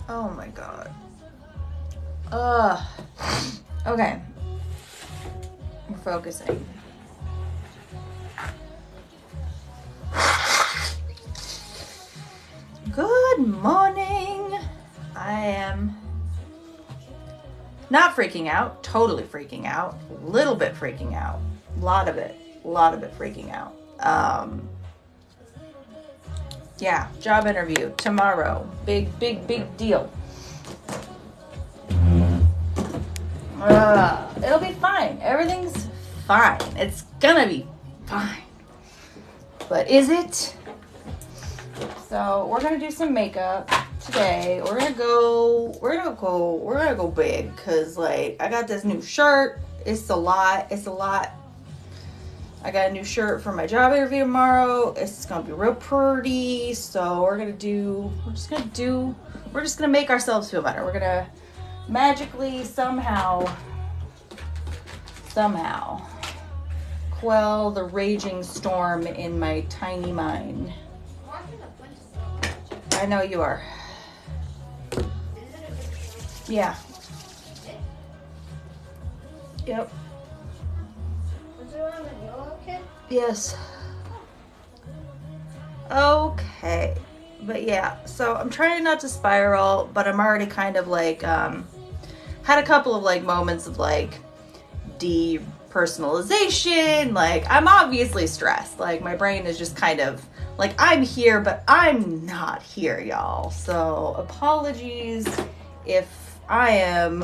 Oh my God. Okay. We're focusing. Good morning. I am not freaking out, totally freaking out, a little bit freaking out, a lot of it freaking out. Yeah, job interview tomorrow. Big deal. It'll be fine. Everything's fine. It's gonna be fine. But is it? So we're gonna do some makeup today. We're gonna go big, cause like I got this new shirt. It's a lot. I got a new shirt for my job interview tomorrow. It's gonna be real pretty. So we're just gonna make ourselves feel better. We're gonna magically somehow quell the raging storm in my tiny mind. I know you are. Yeah. Yep. Yes. Okay. But yeah, so I'm trying not to spiral, but I'm already kind of like, had a couple of like moments of like depersonalization. Like I'm obviously stressed. Like my brain is just kind of like, I'm here, but I'm not here, y'all. So apologies if I am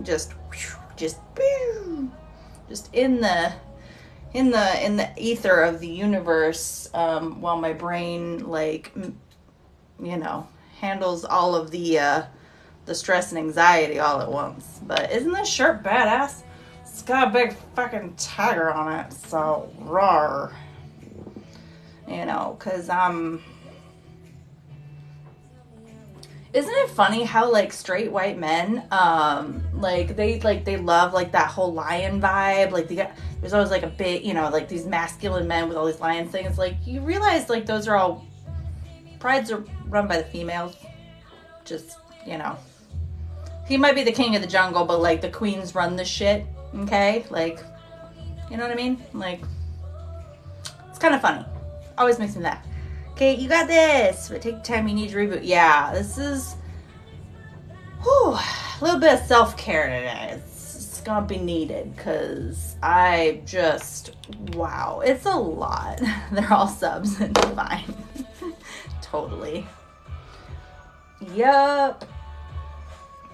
just in the ether of the universe, while my brain, like, you know, handles all of the stress and anxiety all at once. But isn't this shirt badass? It's got a big fucking tiger on it, so rawr. You know, cause isn't it funny how like straight white men, like they love like that whole lion vibe. Like there's always like a bit, you know, like these masculine men with all these lion things. Like you realize like those are all, prides are run by the females. Just, you know, he might be the king of the jungle, but like the queens run the shit. Okay, like, you know what I mean? Like, it's kind of funny. Always makes me laugh. Okay, you got this. But take the time you need to reboot. Yeah, this is a little bit of self-care today. It's gonna be needed because I just, wow, it's a lot. They're all subs and fine. Totally. Yup.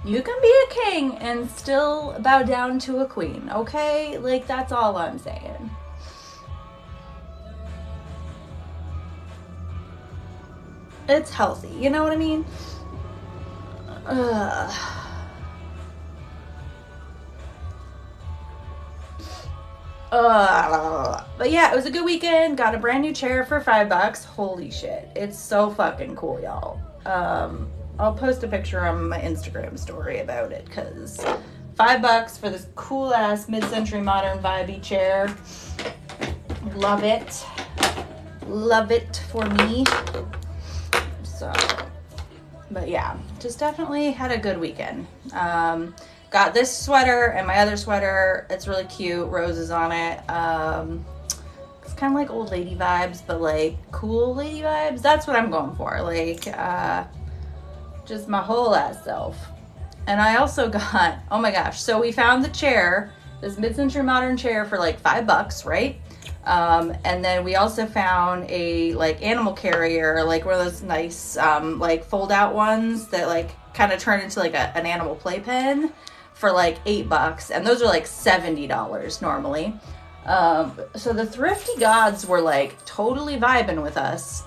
You can be a king and still bow down to a queen, okay? Like, that's all I'm saying. It's healthy, you know what I mean? But yeah, it was a good weekend. Got a brand new chair for $5. Holy shit. It's so fucking cool, y'all. I'll post a picture on my Instagram story about it, because $5 for this cool ass mid-century modern vibey chair. Love it. Love it for me. So, but yeah, just definitely had a good weekend. Got this sweater and my other sweater. It's really cute. Roses on it. It's kind of like old lady vibes, but like cool lady vibes. That's what I'm going for. Like, just my whole ass self. And I also got, oh my gosh, so we found the chair, this mid-century modern chair for like $5, right? And then we also found a like animal carrier, like one of those nice like fold out ones that like kind of turn into like an animal playpen for like $8, and those are like $70 normally. So the thrifty gods were like totally vibing with us.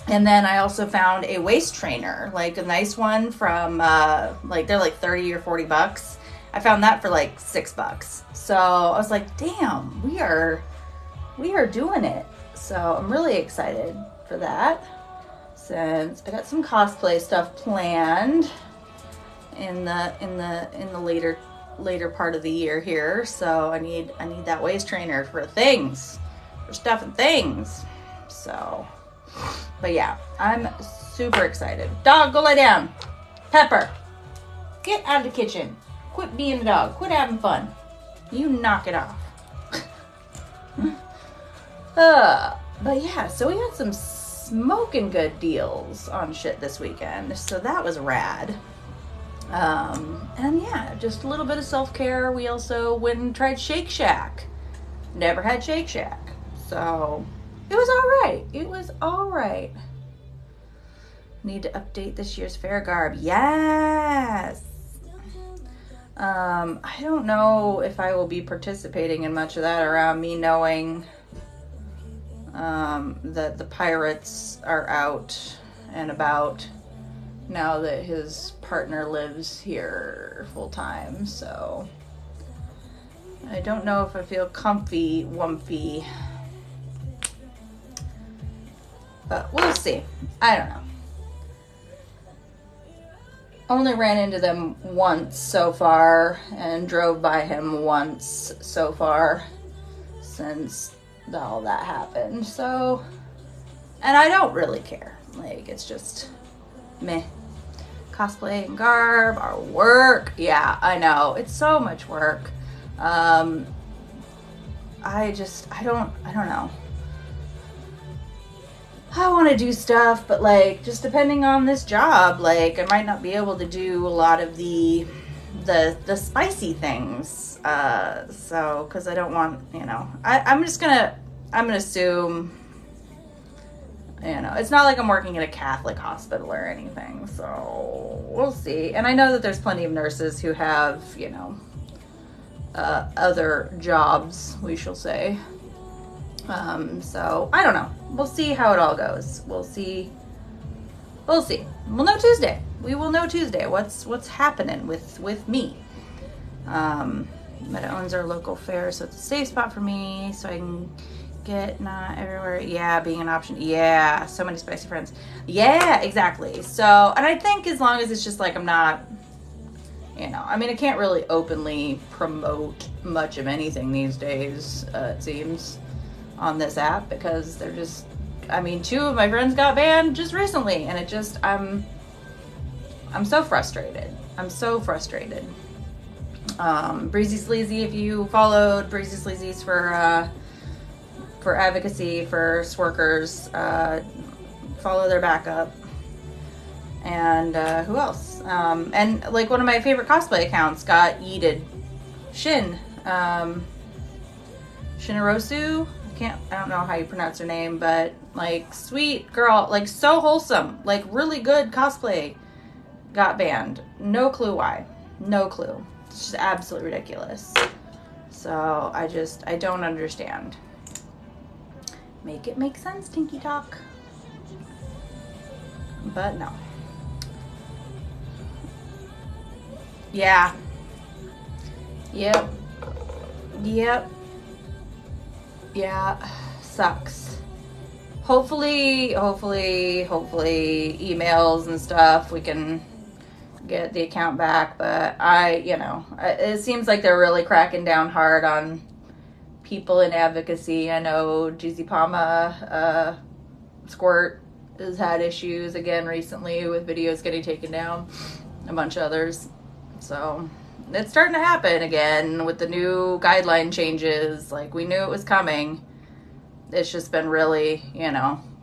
And then I also found a waist trainer, like a nice one from like they're like 30 or $40. I found that for like $6. So I was like, damn, we are doing it. So I'm really excited for that, since I got some cosplay stuff planned in the later part of the year here. So I need that waist trainer for things, for stuff and things. So But yeah, I'm super excited. Dog, go lay down. Pepper, get out of the kitchen. Quit being a dog. Quit having fun. You knock it off. But yeah, so we had some smoking good deals on shit this weekend. So that was rad. And yeah, just a little bit of self-care. We also went and tried Shake Shack. Never had Shake Shack. So it was alright. It was alright. Need to update this year's fair garb. Yes! I don't know if I will be participating in much of that around me knowing that the pirates are out and about now that his partner lives here full time. So I don't know if I feel comfy, wumpy. But we'll see. I don't know. Only ran into them once so far and drove by him once so far since all that happened. So, and I don't really care. Like, it's just meh. Cosplay and garb, our work. Yeah, I know. It's so much work. I don't know. I want to do stuff, but like, just depending on this job, like, I might not be able to do a lot of the spicy things. So, cause I don't want, you know, I'm gonna assume, you know, it's not like I'm working at a Catholic hospital or anything, so we'll see. And I know that there's plenty of nurses who have, you know, other jobs, we shall say. So I don't know. We'll see how it all goes. We'll see. We'll know Tuesday. We will know Tuesday what's happening with me. Meta owns our local fair, so it's a safe spot for me, so I can get not everywhere. Yeah, being an option. Yeah, so many spicy friends. Yeah, exactly. So, and I think as long as it's just like I'm not, you know, I mean, I can't really openly promote much of anything these days, it seems, on this app, because they're just, I mean, 2 of my friends got banned just recently, and it just, I'm so frustrated. I'm so frustrated. Breezy Sleazy, if you followed Breezy Sleazy's for advocacy for workers, follow their backup. And who else? And like one of my favorite cosplay accounts got yeeted. Shinarosu. I don't know how you pronounce her name, but like sweet girl, like so wholesome, like really good cosplay, got banned. No clue why. No clue. It's just absolutely ridiculous. So I don't understand. Make it make sense, Tinky Talk. But no. Yeah. Yep. Yeah, sucks. Hopefully emails and stuff, we can get the account back, but it seems like they're really cracking down hard on people in advocacy. I know Jeezy Pama, Squirt has had issues again recently with videos getting taken down, a bunch of others. So it's starting to happen again with the new guideline changes. Like, we knew it was coming. It's just been really,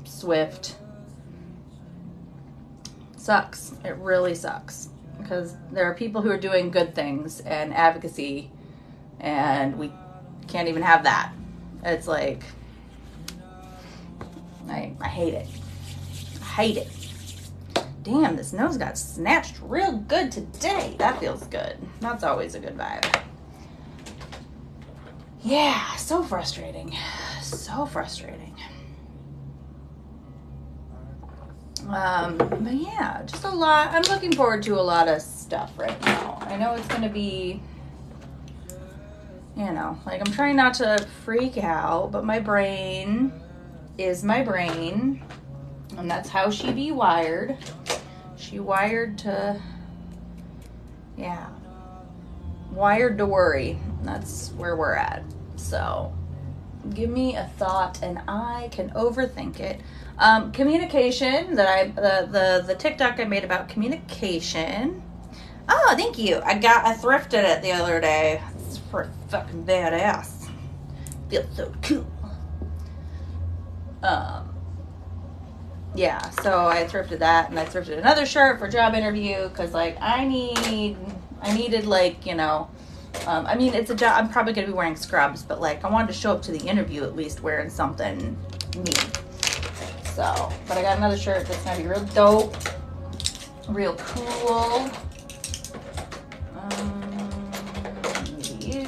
swift. Sucks. It really sucks. Because there are people who are doing good things and advocacy, and we can't even have that. It's like, I hate it. I hate it. Damn, this nose got snatched real good today. That feels good. That's always a good vibe. Yeah, so frustrating. So frustrating. But yeah, just a lot. I'm looking forward to a lot of stuff right now. I know it's going to be, like, I'm trying not to freak out, but my brain is my brain, and that's how she be wired. She wired to, wired to worry. That's where we're at. So give me a thought and I can overthink it. Communication that the TikTok I made about communication. Oh, thank you. I thrifted it the other day. It's for fucking badass. Feels so cool. Yeah, so I thrifted that, and I thrifted another shirt for a job interview because, like, I needed, like, you know, I mean, it's a job. I'm probably gonna be wearing scrubs, but like, I wanted to show up to the interview at least wearing something neat. So, but I got another shirt that's gonna be real dope, real cool. Maybe you.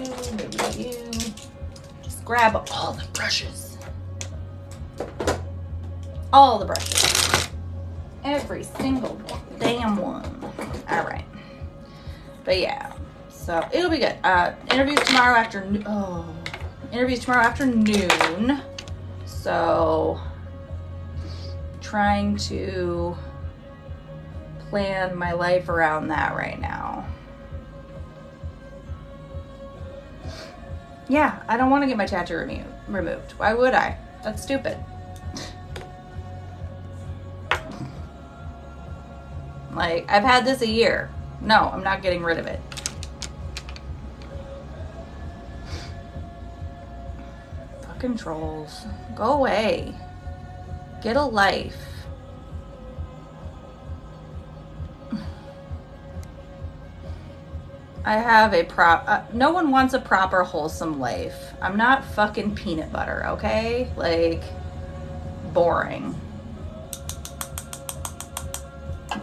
Just grab all the brushes. All the brushes. Every single damn one. All right. But yeah, so it'll be good. Interviews tomorrow afternoon. Interviews tomorrow afternoon. So trying to plan my life around that right now. Yeah, I don't want to get my tattoo removed. Why would I? That's stupid. Like, I've had this a year. No, I'm not getting rid of it. Fucking trolls. Go away. Get a life. I have a no one wants a proper wholesome life. I'm not fucking peanut butter, okay? Like, boring.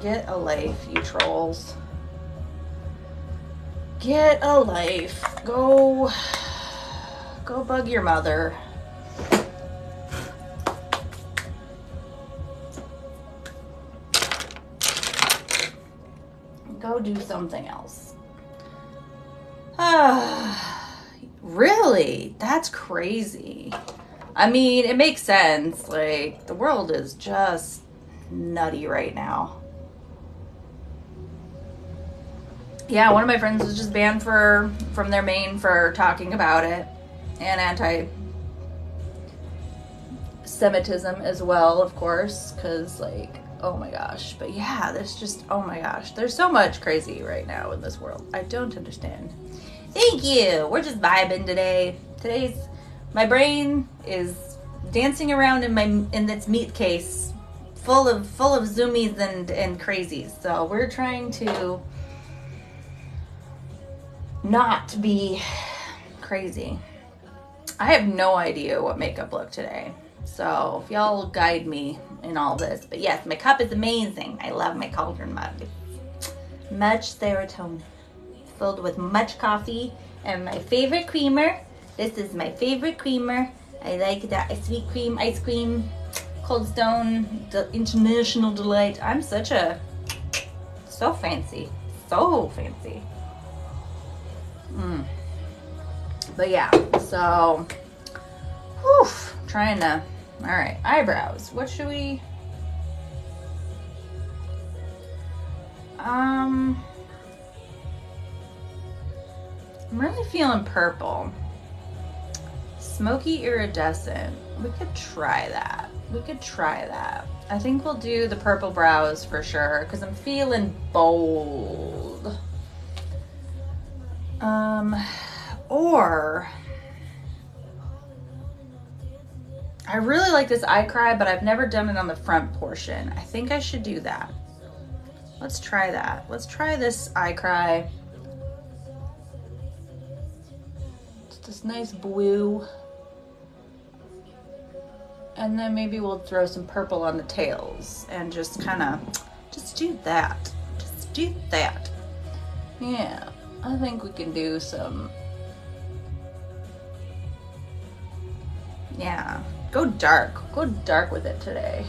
Get a life, you trolls. Get a life. Go bug your mother. Go do something else. Really? That's crazy. I mean, it makes sense. Like, the world is just nutty right now. Yeah, one of my friends was just banned from their main for talking about it, and anti-Semitism as well, of course, because, like, oh my gosh. But yeah, oh my gosh, there's so much crazy right now in this world. I don't understand. Thank you. We're just vibing today. My brain is dancing around in its meat case, full of zoomies and crazies. So we're trying to not be crazy. I have no idea what makeup look today. So if y'all guide me in all this. But yes, my cup is amazing. I love my cauldron mug. Much serotonin. Filled with much coffee and my favorite creamer. This is my favorite creamer. I like that sweet cream, ice cream, Cold Stone, the International Delight. I'm so fancy. So fancy. But yeah, so trying to, all right, eyebrows. What should we, I'm really feeling purple. Smoky iridescent. We could try that. I think we'll do the purple brows for sure because I'm feeling bold. Or I really like this eye cry, but I've never done it on the front portion. I think I should do that. Let's try that. Let's try this eye cry. It's this nice blue. And then maybe we'll throw some purple on the tails and just kind of, just do that. Yeah, I think we can do some, yeah, go dark with it today.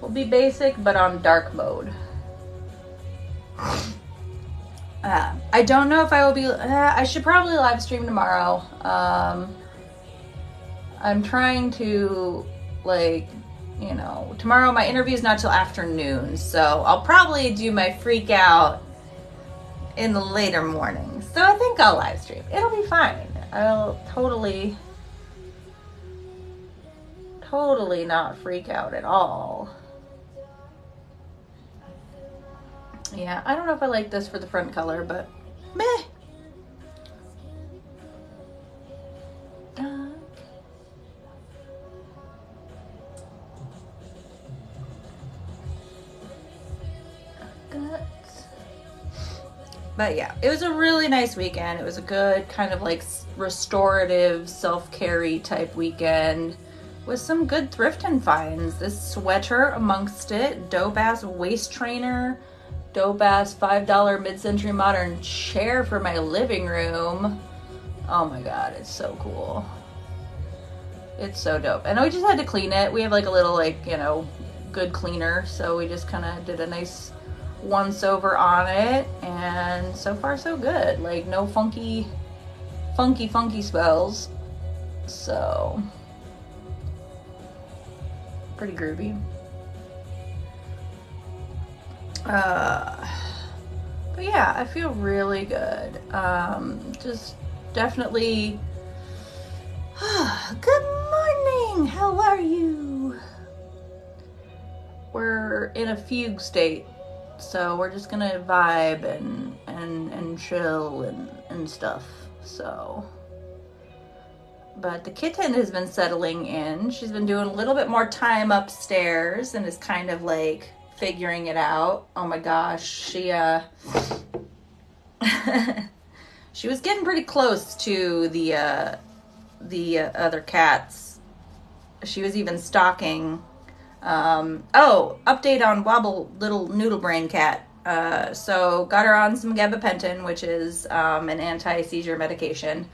We'll be basic, but on dark mode. I don't know if I will be, I should probably live stream tomorrow. I'm trying to, like, you know, tomorrow my interview is not till afternoon, so I'll probably do my freak out in the later morning. So I think I'll live stream. It'll be fine. I'll totally totally not freak out at all. Yeah, I don't know if I like this for the front color, but meh. But yeah, it was a really nice weekend. It was a good kind of like restorative self-care type weekend with some good thrifting finds. This sweater amongst it, dope ass waist trainer, dope ass $5 mid-century modern chair for my living room. Oh my god, it's so cool. It's so dope. And we just had to clean it. We have like a little like, you know, good cleaner, so we just kind of did a nice once over on it, and so far so good. Like no funky smells, so pretty groovy. But yeah, I feel really good. Just definitely good morning, how are you? We're in a fugue state, so we're just gonna vibe and chill and stuff. So, but the kitten has been settling in. She's been doing a little bit more time upstairs and is kind of like figuring it out. Oh my gosh, she she was getting pretty close to the other cats. She was even stalking. Oh, update on Wobble, little noodle brain cat. So got her on some gabapentin, which is an anti-seizure medication.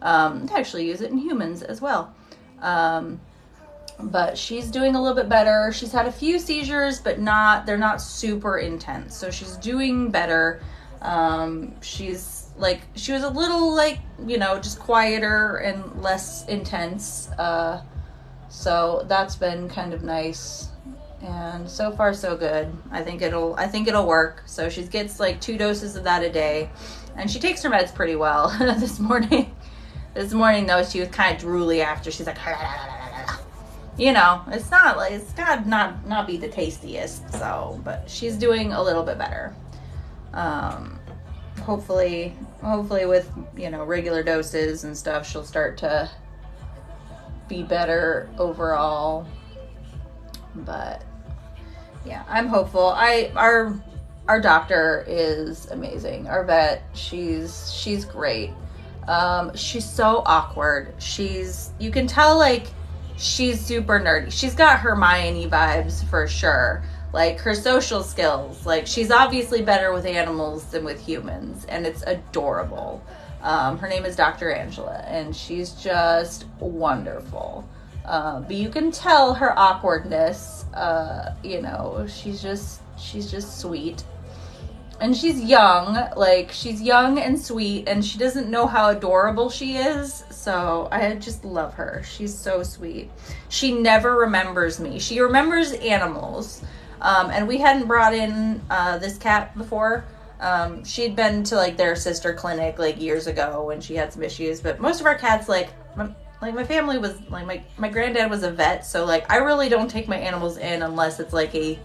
Actually use it in humans as well. But she's doing a little bit better. She's had a few seizures, but they're not super intense. So she's doing better. She was a little like, you know, just quieter and less intense. So that's been kind of nice, and so far so good. I think it'll work. So she gets like 2 doses of that a day, and she takes her meds pretty well. This morning though, she was kind of drooly after. She's like, you know, it's not be the tastiest. So, but she's doing a little bit better. Hopefully with, you know, regular doses and stuff, she'll start to be better overall. But yeah, I'm hopeful. Our doctor is amazing. Our vet, she's great. She's so awkward. You can tell like she's super nerdy. She's got Hermione vibes for sure. Like her social skills, like she's obviously better with animals than with humans, and it's adorable. Her name is Dr. Angela, and she's just wonderful. But you can tell her awkwardness. You know, she's just sweet. And she's young and sweet, and she doesn't know how adorable she is. So I just love her. She's so sweet. She never remembers me. She remembers animals. And we hadn't brought in this cat before. She'd been to like their sister clinic like years ago when she had some issues, but most of our cats, like my family was like, my granddad was a vet, so like I really don't take my animals in unless it's like a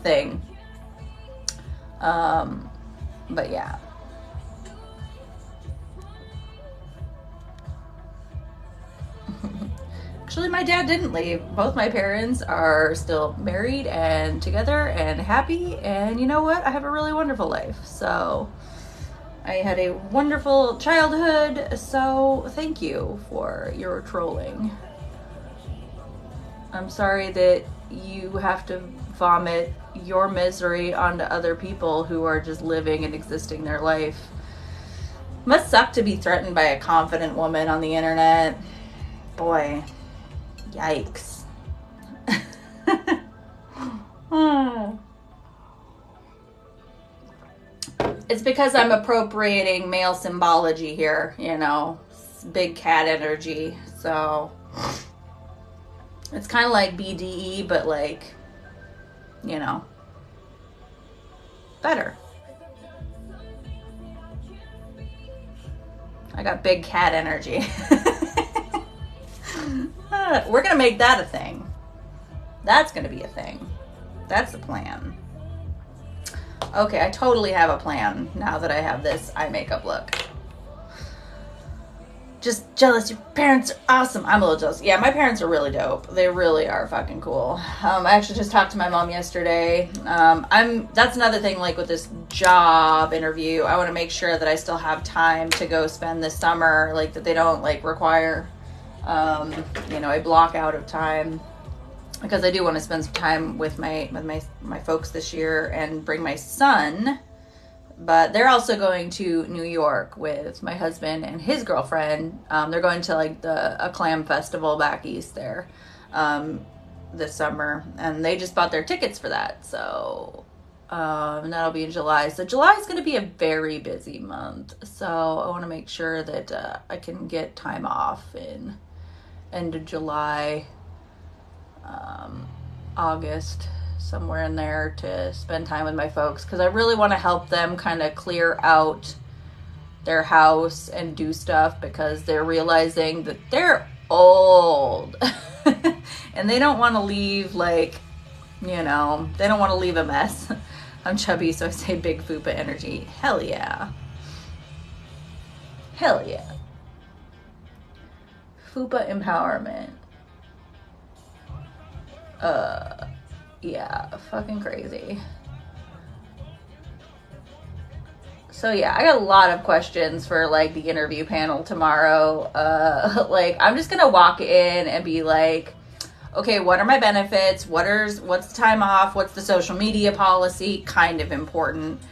thing. But yeah. Actually, my dad didn't leave. Both my parents are still married and together and happy, and you know what? I have a really wonderful life. So I had a wonderful childhood, so thank you for your trolling. I'm sorry that you have to vomit your misery onto other people who are just living and existing their life. Must suck to be threatened by a confident woman on the internet. Boy. Yikes. It's because I'm appropriating male symbology here, you know, big cat energy. So it's kind of like BDE, but like, you know, better. I got big cat energy. We're gonna make that a thing. That's going to be a thing. That's the plan. Okay, I totally have a plan now that I have this eye makeup look. Just jealous. Your parents are awesome. I'm a little jealous. Yeah, my parents are really dope. They really are fucking cool. I actually just talked to my mom yesterday. That's another thing, like with this job interview, I want to make sure that I still have time to go spend this summer, like that they don't like require, a block out of time, because I do want to spend some time with my folks this year and bring my son. But they're also going to New York with my husband and his girlfriend. They're going to like a clam festival back east there this summer, and they just bought their tickets for that. So and that'll be in July. So July is going to be a very busy month. So I want to make sure that I can get time off in end of July, August, somewhere in there, to spend time with my folks, because I really want to help them kind of clear out their house and do stuff, because they're realizing that they're old and they don't want to leave they don't want to leave a mess. I'm chubby, so I say big fupa energy. Hell yeah. Hell yeah. Fupa empowerment. Yeah, fucking crazy. So yeah, I got a lot of questions for like the interview panel tomorrow. I'm just gonna walk in and be like, okay, what are my benefits? What's the time off? What's the social media policy? Kind of important.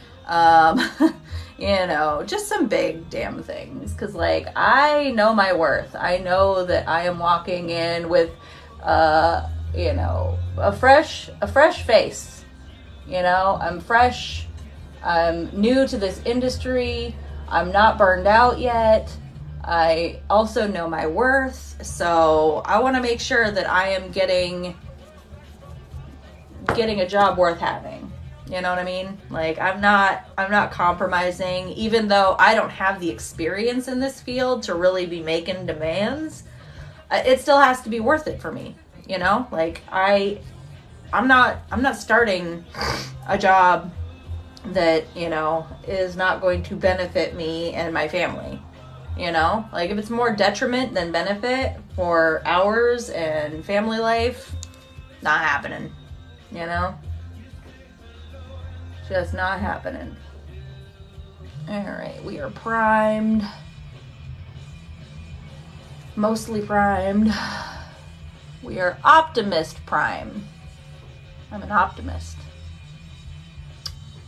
Just some big damn things. Cause like, I know my worth. I know that I am walking in with, a fresh face. I'm fresh. I'm new to this industry. I'm not burned out yet. I also know my worth. So I want to make sure that I am getting a job worth having. You know what I mean? Like, I'm not compromising, even though I don't have the experience in this field to really be making demands. It still has to be worth it for me. Like I'm not starting a job that, is not going to benefit me and my family. Like if it's more detriment than benefit for hours and family life, not happening. Just not happening. All right, we are primed. Mostly primed. We are optimist prime. I'm an optimist.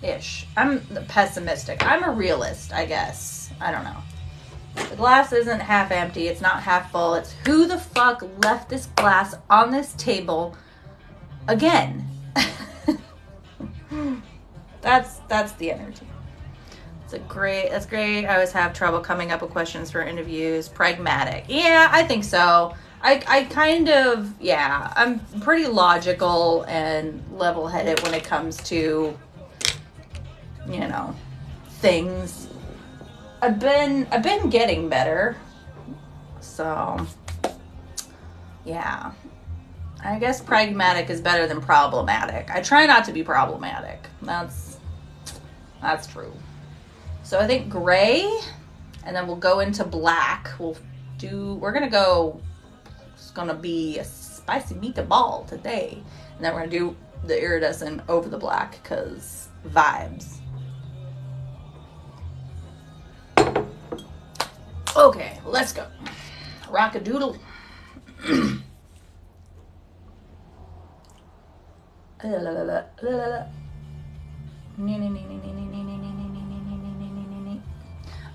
Ish. I'm pessimistic. I'm a realist, I guess. I don't know. The glass isn't half empty. It's not half full. It's who the fuck left this glass on this table again? That's the energy. That's great. I always have trouble coming up with questions for interviews. Pragmatic. Yeah, I think so. I kind of, yeah, I'm pretty logical and level-headed when it comes to, things. I've been getting better. So, yeah. I guess pragmatic is better than problematic. I try not to be problematic. That's true. So I think gray, and then we'll go into black. We're gonna go, it's gonna be a spicy meatball today. And then we're gonna do the iridescent over the black, cause vibes. Okay, let's go. Rock-a-doodle.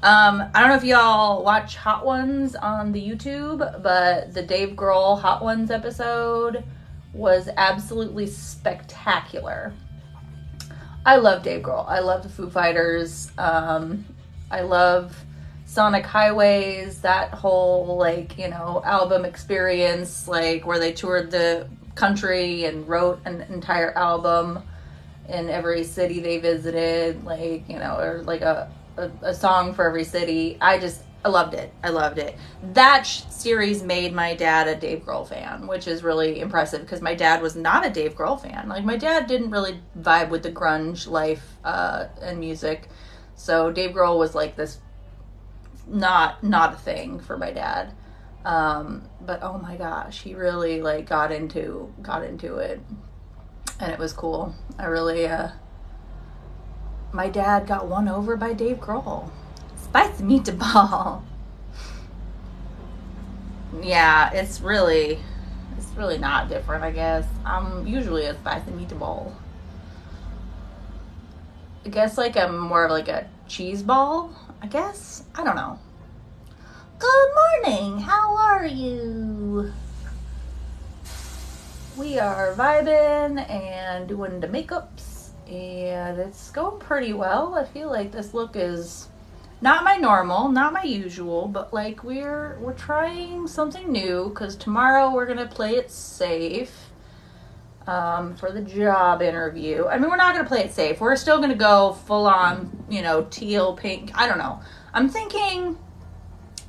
I don't know if y'all watch Hot Ones on the YouTube, but the Dave Grohl Hot Ones episode was absolutely spectacular. I love Dave Grohl. I love the Foo Fighters. I love Sonic Highways, that whole album experience, where they toured the country and wrote an entire album in every city they visited, or a song for every city. I I loved it. I loved it. That series made my dad a Dave Grohl fan, which is really impressive because my dad was not a Dave Grohl fan. Like, my dad didn't really vibe with the grunge life and music. So Dave Grohl was like this, not a thing for my dad. But oh my gosh, he really like got into it, and it was cool. I really, my dad got won over by Dave Grohl. Spicy meatball. Yeah, it's really not different, I guess. I'm usually a spicy meatball. I guess like I'm more of like a cheese ball, I guess. I don't know. Good morning. How are you? We are vibing and doing the makeups, and it's going pretty well. I feel like this look is not my normal, not my usual, but like we're trying something new because tomorrow we're gonna play it safe for the job interview. I mean, we're not gonna play it safe. We're still gonna go full on, you know, teal, pink. I don't know. I'm thinking,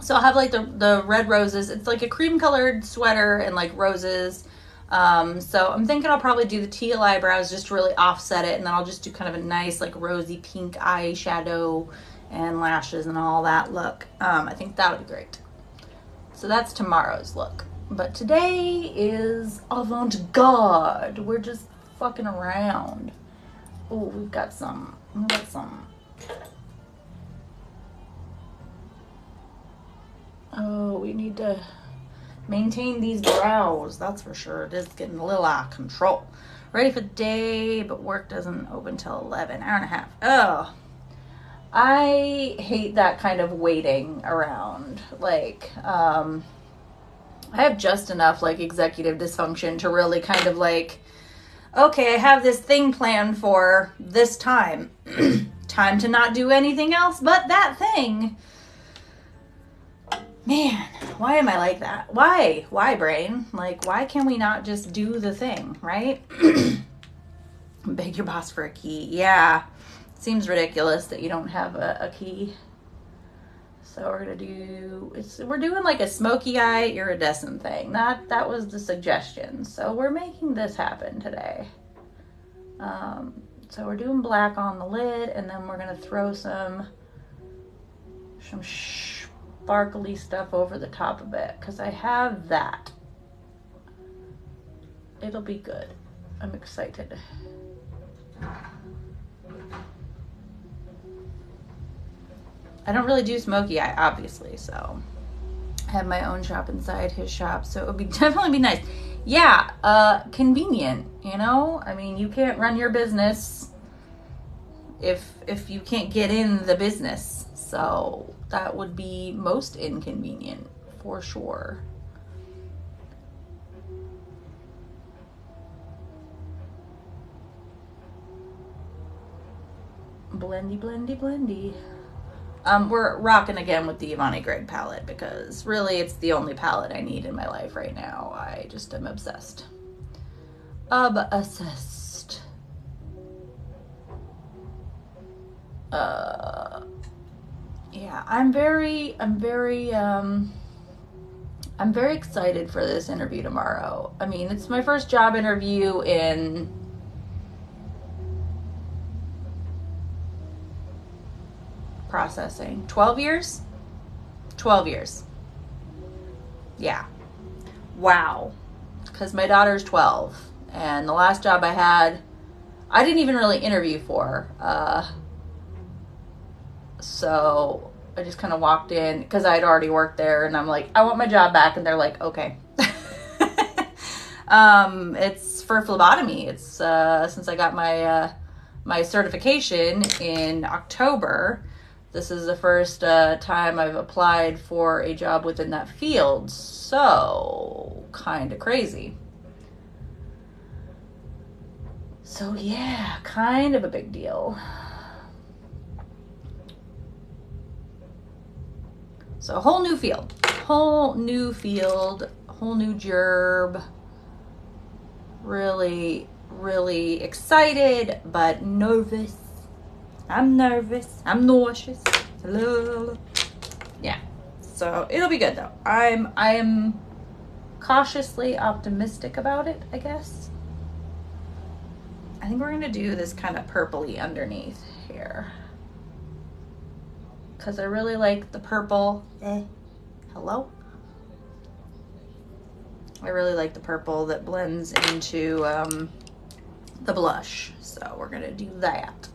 so I'll have like the red roses. It's like a cream colored sweater and like roses. So I'm thinking I'll probably do the teal eyebrows just to really offset it, and then I'll just do kind of a nice like rosy pink eyeshadow and lashes and all that look. I think that would be great. So that's tomorrow's look. But today is avant-garde. We're just fucking around. Oh, we've got some. Oh, we need to maintain these brows. That's for sure. It is getting a little out of control. Ready for the day, but work doesn't open till 11. Hour and a half. Oh. I hate that kind of waiting around. Like, I have just enough like executive dysfunction to really kind of like, okay, I have this thing planned for this time. Time to not do anything else but that thing. Man, why am I like that? Why? Why, brain? Like, why can we not just do the thing, right? Beg your boss for a key. Yeah. Seems ridiculous that you don't have a key. So we're doing like a smoky eye iridescent thing. That was the suggestion. So we're making this happen today. So we're doing black on the lid, and then we're gonna throw some sparkly stuff over the top of it because I have that. It'll be good. I'm excited. I don't really do smoky eye, obviously, so I have my own shop inside his shop, so it would definitely be nice. Yeah, convenient, you know? I mean, you can't run your business if you can't get in the business, so that would be most inconvenient, for sure. Blendy, blendy, blendy. We're rocking again with the Avani Gregg palette because really it's the only palette I need in my life right now. I just am obsessed. Obsessed. Yeah, I'm very excited for this interview tomorrow. I mean, it's my first job interview in processing 12 years. Yeah, wow. Because my daughter's 12, and the last job I had I didn't even really interview for, so I just kind of walked in because I'd already worked there, and I'm like, I want my job back, and they're like, okay. It's for phlebotomy. It's since I got my certification in October, this is the first time I've applied for a job within that field, so kind of crazy. So yeah, kind of a big deal. So a whole new field, whole new gerb. Really, really excited, but nervous. I'm nervous. I'm nauseous. Yeah. So it'll be good though. I am cautiously optimistic about it, I guess. I think we're gonna do this kind of purpley underneath here, because I really like the purple. Hello? I really like the purple that blends into the blush. So we're gonna do that.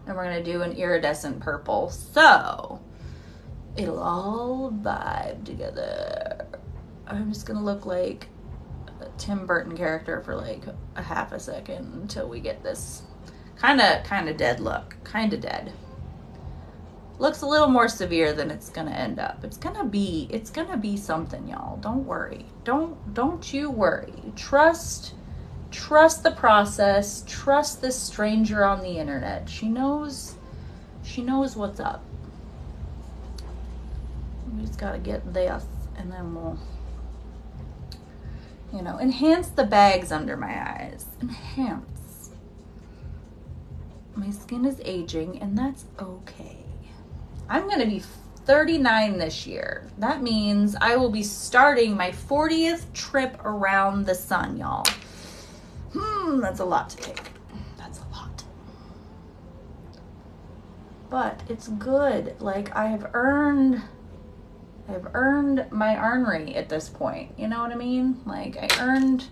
And we're gonna do an iridescent purple. So it'll all vibe together. I'm just gonna look like a Tim Burton character for like a half a second until we get this kind of dead look. Kind of dead. Looks a little more severe than it's gonna end up. It's gonna be something, y'all. Don't worry. Don't you worry. Trust the process. Trust this stranger on the internet. She knows what's up. We just gotta get this, and then we'll, you know, enhance the bags under my eyes. Enhance. My skin is aging, and that's okay. I'm gonna be 39 this year. That means I will be starting my 40th trip around the sun, y'all. That's a lot to take. That's a lot. But it's good. Like, I've earned my ornery at this point. You know what I mean? Like, I earned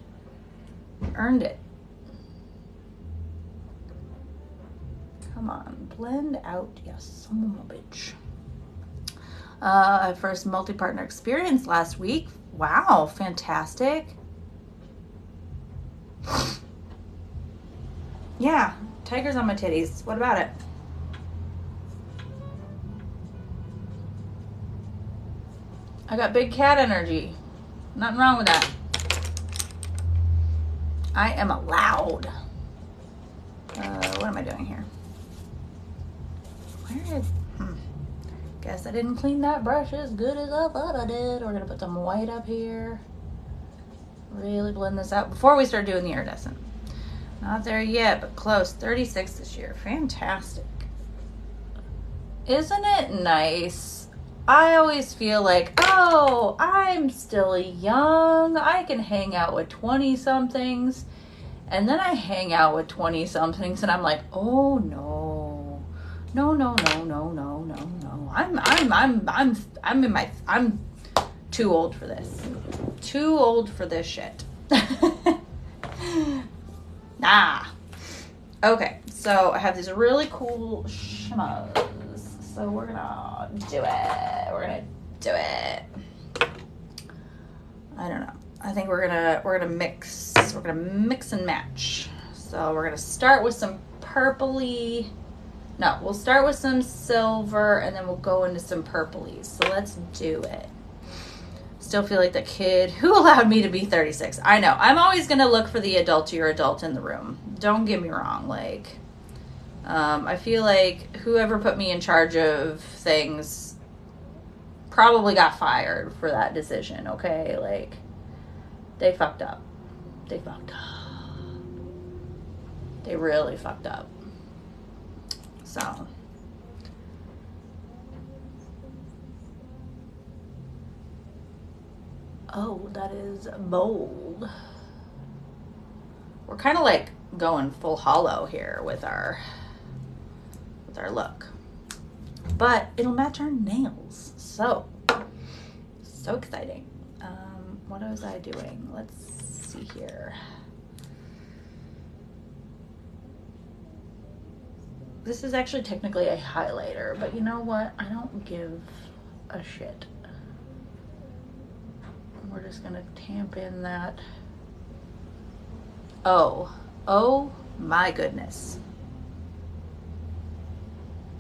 it. Come on, blend out, you son of a bitch. First multi-partner experience last week. Wow, fantastic. Yeah, tigers on my titties. What about it? I got big cat energy. Nothing wrong with that. I am allowed. What am I doing here? Guess I didn't clean that brush as good as I thought I did. We're gonna put some white up here. Really blend this out before we start doing the iridescent. Not there yet, but close. 36 this year. Fantastic. Isn't it nice? I always feel like, oh, I'm still young. I can hang out with 20-somethings. And then I hang out with 20-somethings and I'm like, oh no. No. I'm too old for this. Too old for this shit. Nah. Okay, so I have these really cool shimmers. So we're gonna do it. I don't know. I think we're gonna mix and match. So we're gonna start with some purpley. No, we'll start with some silver and then we'll go into some purplies. So let's do it. Still feel like the kid who allowed me to be 36. I know. I'm always going to look for the adultier adult in the room. Don't get me wrong. Like, I feel like whoever put me in charge of things probably got fired for that decision, okay? Like, they fucked up. They really fucked up. So. Oh, that is bold. We're kind of like going full hollow here with our look. But it'll match our nails. So exciting. What was I doing? Let's see here. This is actually technically a highlighter, but you know what? I don't give a shit. We're just gonna tamp in that. Oh my goodness.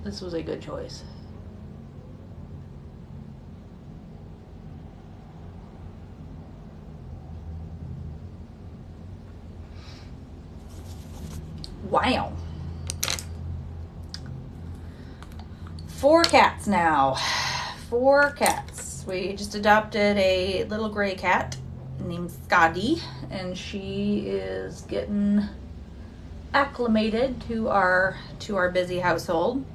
This was a good choice. Wow. 4 cats now. 4 cats. We just adopted a little gray cat named Scotty, and she is getting acclimated to our busy household.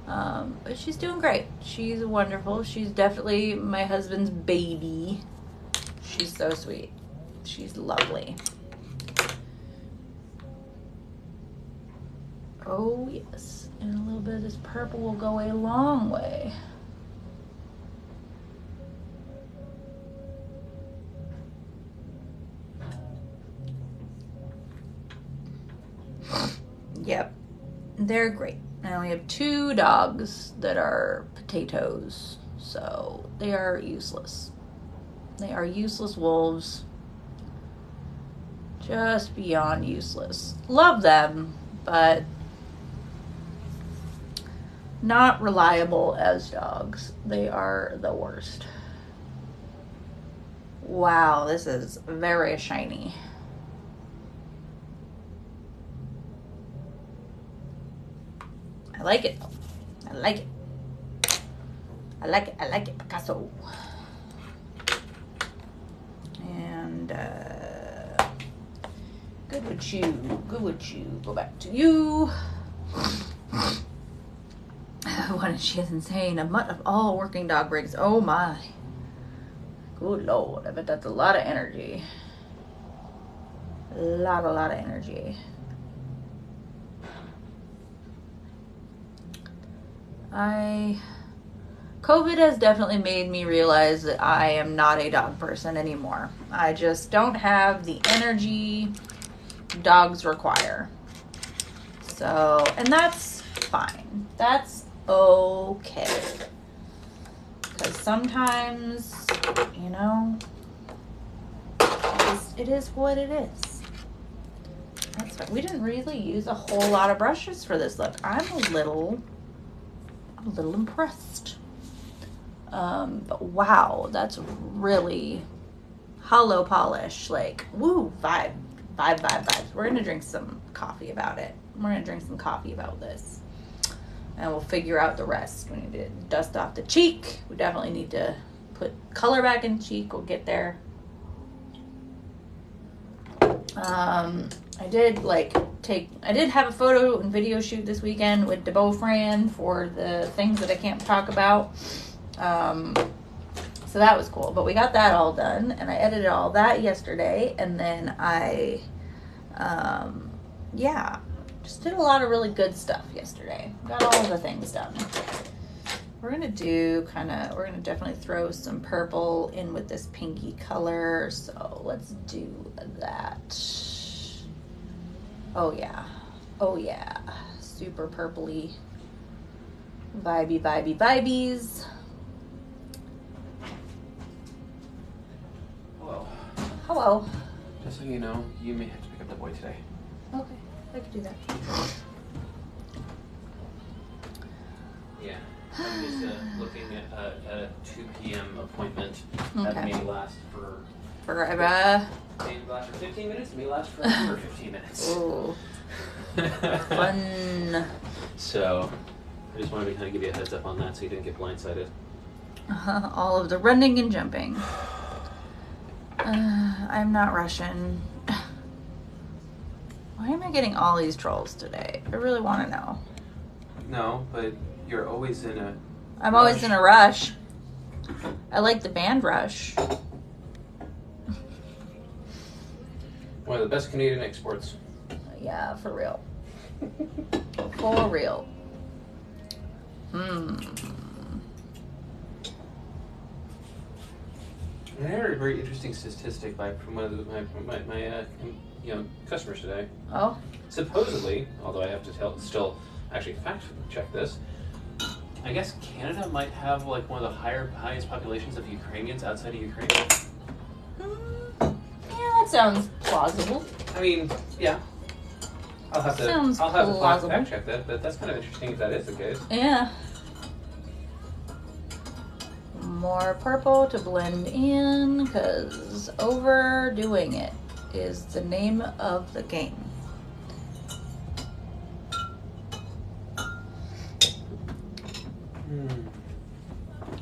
But she's doing great. She's wonderful. She's definitely my husband's baby. She's so sweet. She's lovely. Oh yes, and a little bit of this purple will go a long way. Yep, they're great. And we have 2 dogs that are potatoes, so they are useless. They are useless wolves. Just beyond useless. Love them, but not reliable as dogs. They are the worst. Wow, this is very shiny. I like it though. I like it. I like it. I like it, Picasso. And good with you. Good with you. Go back to you. What is she insane? A mutt of all working dog breaks. Oh my. Good Lord. I bet that's a lot of energy. A lot of energy. COVID has definitely made me realize that I am not a dog person anymore. I just don't have the energy dogs require. So, and that's fine. That's okay. Because sometimes, you know, it is what it is. That's fine. We didn't really use a whole lot of brushes for this look. I'm a little impressed. But wow, that's really hollow polish. Like, woo, vibes. We're gonna drink some coffee about it. We're gonna drink some coffee about this. And we'll figure out the rest. We need to dust off the cheek. We definitely need to put color back in the cheek. We'll get there. I did have a photo and video shoot this weekend with DeBeau for the things that I can't talk about. So that was cool, but we got that all done, and I edited all that yesterday, and then I, just did a lot of really good stuff yesterday. Got all the things done. We're gonna definitely throw some purple in with this pinky color, so let's do that. Oh yeah, super purpley, vibies. Hello. Just so you know, you may have to pick up the boy today. Okay, I could do that. Yeah, I'm just looking at a 2 p.m. appointment that may last for... Forever. May last for 15 minutes, may last for over 15 minutes. Ooh. Fun. So, I just wanted to kind of give you a heads up on that so you didn't get blindsided. All of the running and jumping. I'm not Russian. Why am I getting all these trolls today? I really want to know. No, but you're always in a... I'm always in a rush. I like the band Rush. One of the best Canadian exports. Yeah, for real. For real. I heard a very interesting statistic from one of my customers today. Oh? Supposedly, although I have to still actually fact check this, I guess Canada might have like one of the highest populations of Ukrainians outside of Ukraine. Yeah, that sounds plausible. I mean, yeah. I'll have to fact check that, but that's kind of interesting if that is the case. Yeah. More purple to blend in, because overdoing it is the name of the game.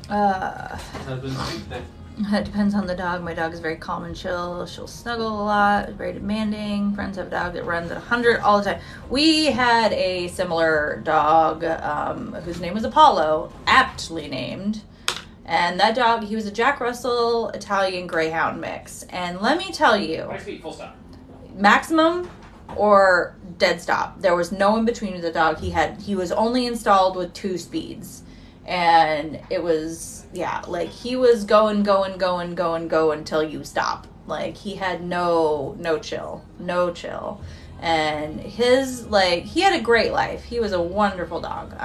Husband's sweet today. It depends on the dog. My dog is very calm and chill. She'll snuggle a lot, very demanding. Friends have a dog that runs at 100 all the time. We had a similar dog whose name was Apollo, aptly named. And that dog, he was a Jack Russell Italian Greyhound mix. And let me tell you, 5 feet, full stop. maximum or dead stop. There was no in between with the dog. He was only installed with 2 speeds. And it was, yeah, like he was going until you stop. Like he had no chill. And his, like, he had a great life. He was a wonderful dog.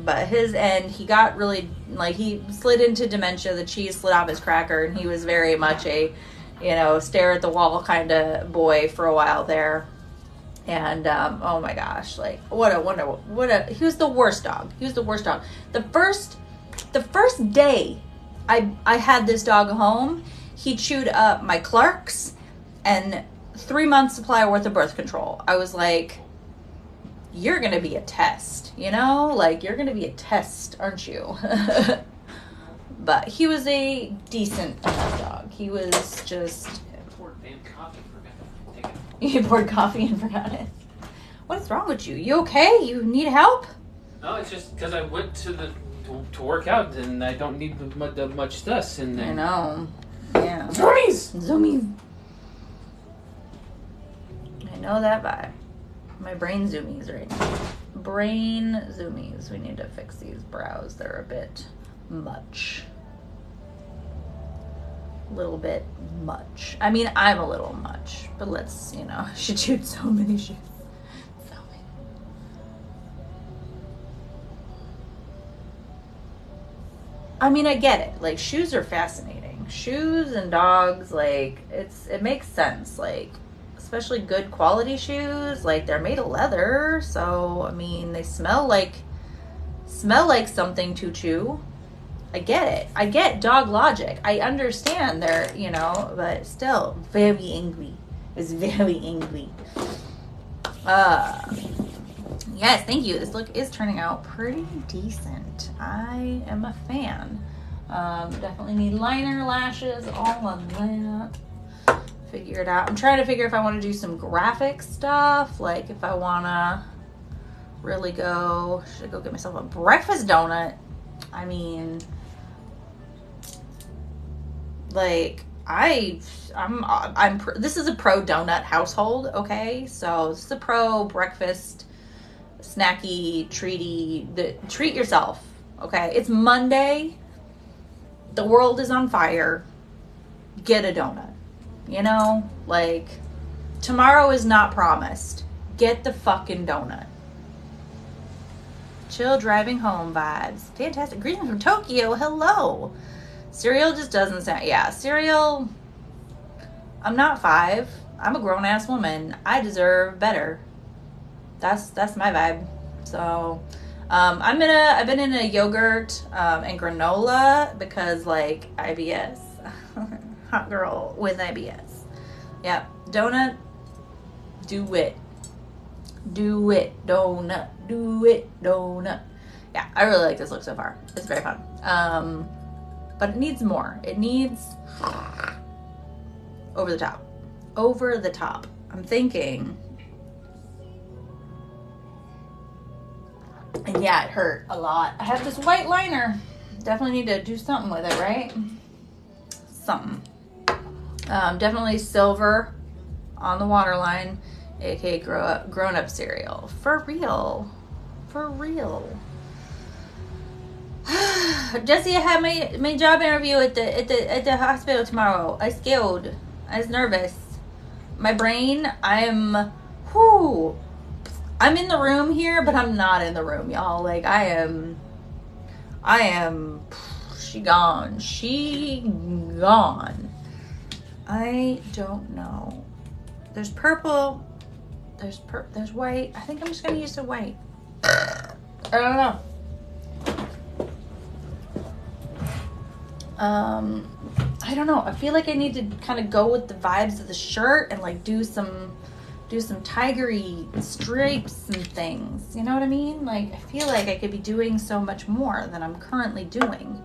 But his end, he got really, like, he slid into dementia. The cheese slid off his cracker, and he was very much a, stare at the wall kind of boy for a while there. And, oh my gosh, like, he was the worst dog. The first day I had this dog home, he chewed up my Clarks and 3 months supply worth of birth control. I was like, you're going to be a test, like you're going to be a test, aren't you? But he was a decent enough dog. He was just, you poured coffee and forgot it. What's wrong with you? You okay? You need help? No, it's just because I went to work out and I don't need the much dust. And I know. Yeah. Zoomies. I know that vibe. My brain zoomies right now. Brain zoomies. We need to fix these brows. They're a bit much. Little bit much. I mean, I'm a little much, but let's, she chewed so many shoes. So many. I mean, I get it. Like, shoes are fascinating. Shoes and dogs, like, it makes sense. Like, especially good quality shoes. Like, they're made of leather, so, I mean, they smell like something to chew. I get it. I get dog logic. I understand they're, but still very angry. It's very angry. Yes, thank you. This look is turning out pretty decent. I am a fan. Definitely need liner, lashes, all of that. Figure it out. I'm trying to figure if I want to do some graphic stuff. Like if I want to really go, should I go get myself a breakfast donut? I mean, like this is a pro donut household, okay? So this is a pro breakfast snacky treaty. Treat yourself, okay? It's Monday. The world is on fire. Get a donut. Like tomorrow is not promised. Get the fucking donut. Chill driving home vibes. Fantastic. Greetings from Tokyo. Hello. Cereal just doesn't sound... Yeah, cereal... I'm not 5. I'm a grown-ass woman. I deserve better. That's my vibe. So, I've been in a yogurt and granola because, like, IBS. Hot girl with IBS. Yeah. Donut. Do it. Do it. Donut. Do it. Donut. Yeah, I really like this look so far. It's very fun. But it needs more. It needs over the top. Over the top. I'm thinking. And yeah, it hurt a lot. I have this white liner. Definitely need to do something with it, right? Something. Definitely silver on the waterline, aka grown up cereal. For real. For real. Jesse, I have my job interview at the hospital tomorrow. I scared. I was nervous. My brain, I'm in the room here, but I'm not in the room, y'all. Like I am she gone. I don't know. There's purple. There's white. I think I'm just gonna use the white. I don't know. I don't know. I feel like I need to kind of go with the vibes of the shirt and like do some tigery stripes and things. You know what I mean? Like I feel like I could be doing so much more than I'm currently doing.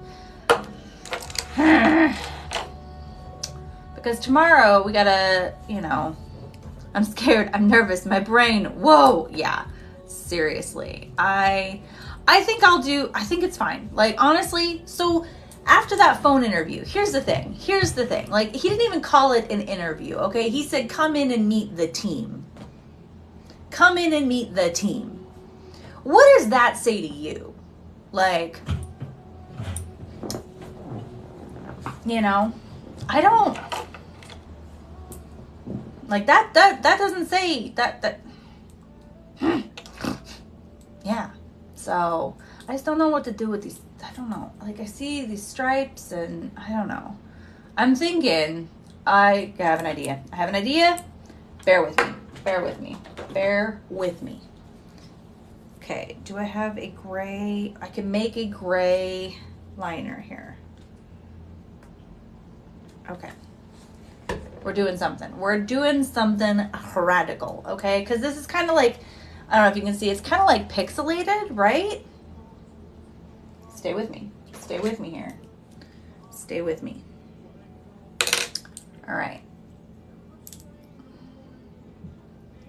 because tomorrow we gotta, you know, I'm scared, I'm nervous, my brain, whoa, yeah, seriously. I think I think it's fine. Like, honestly, so after that phone interview, here's the thing. Like, he didn't even call it an interview, okay? He said, come in and meet the team. Come in and meet the team. What does that say to you? Like, you know, I don't, like, that doesn't say that. Yeah. So I just don't know what to do with these. I don't know. Like, I see these stripes and I don't know. I'm thinking, I have an idea. Bear with me. Okay. Do I have a gray? I can make a gray liner here. Okay. We're doing something radical, okay? Because this is kind of like, I don't know if you can see, it's kind of like pixelated, right? Stay with me here. Stay with me. All right.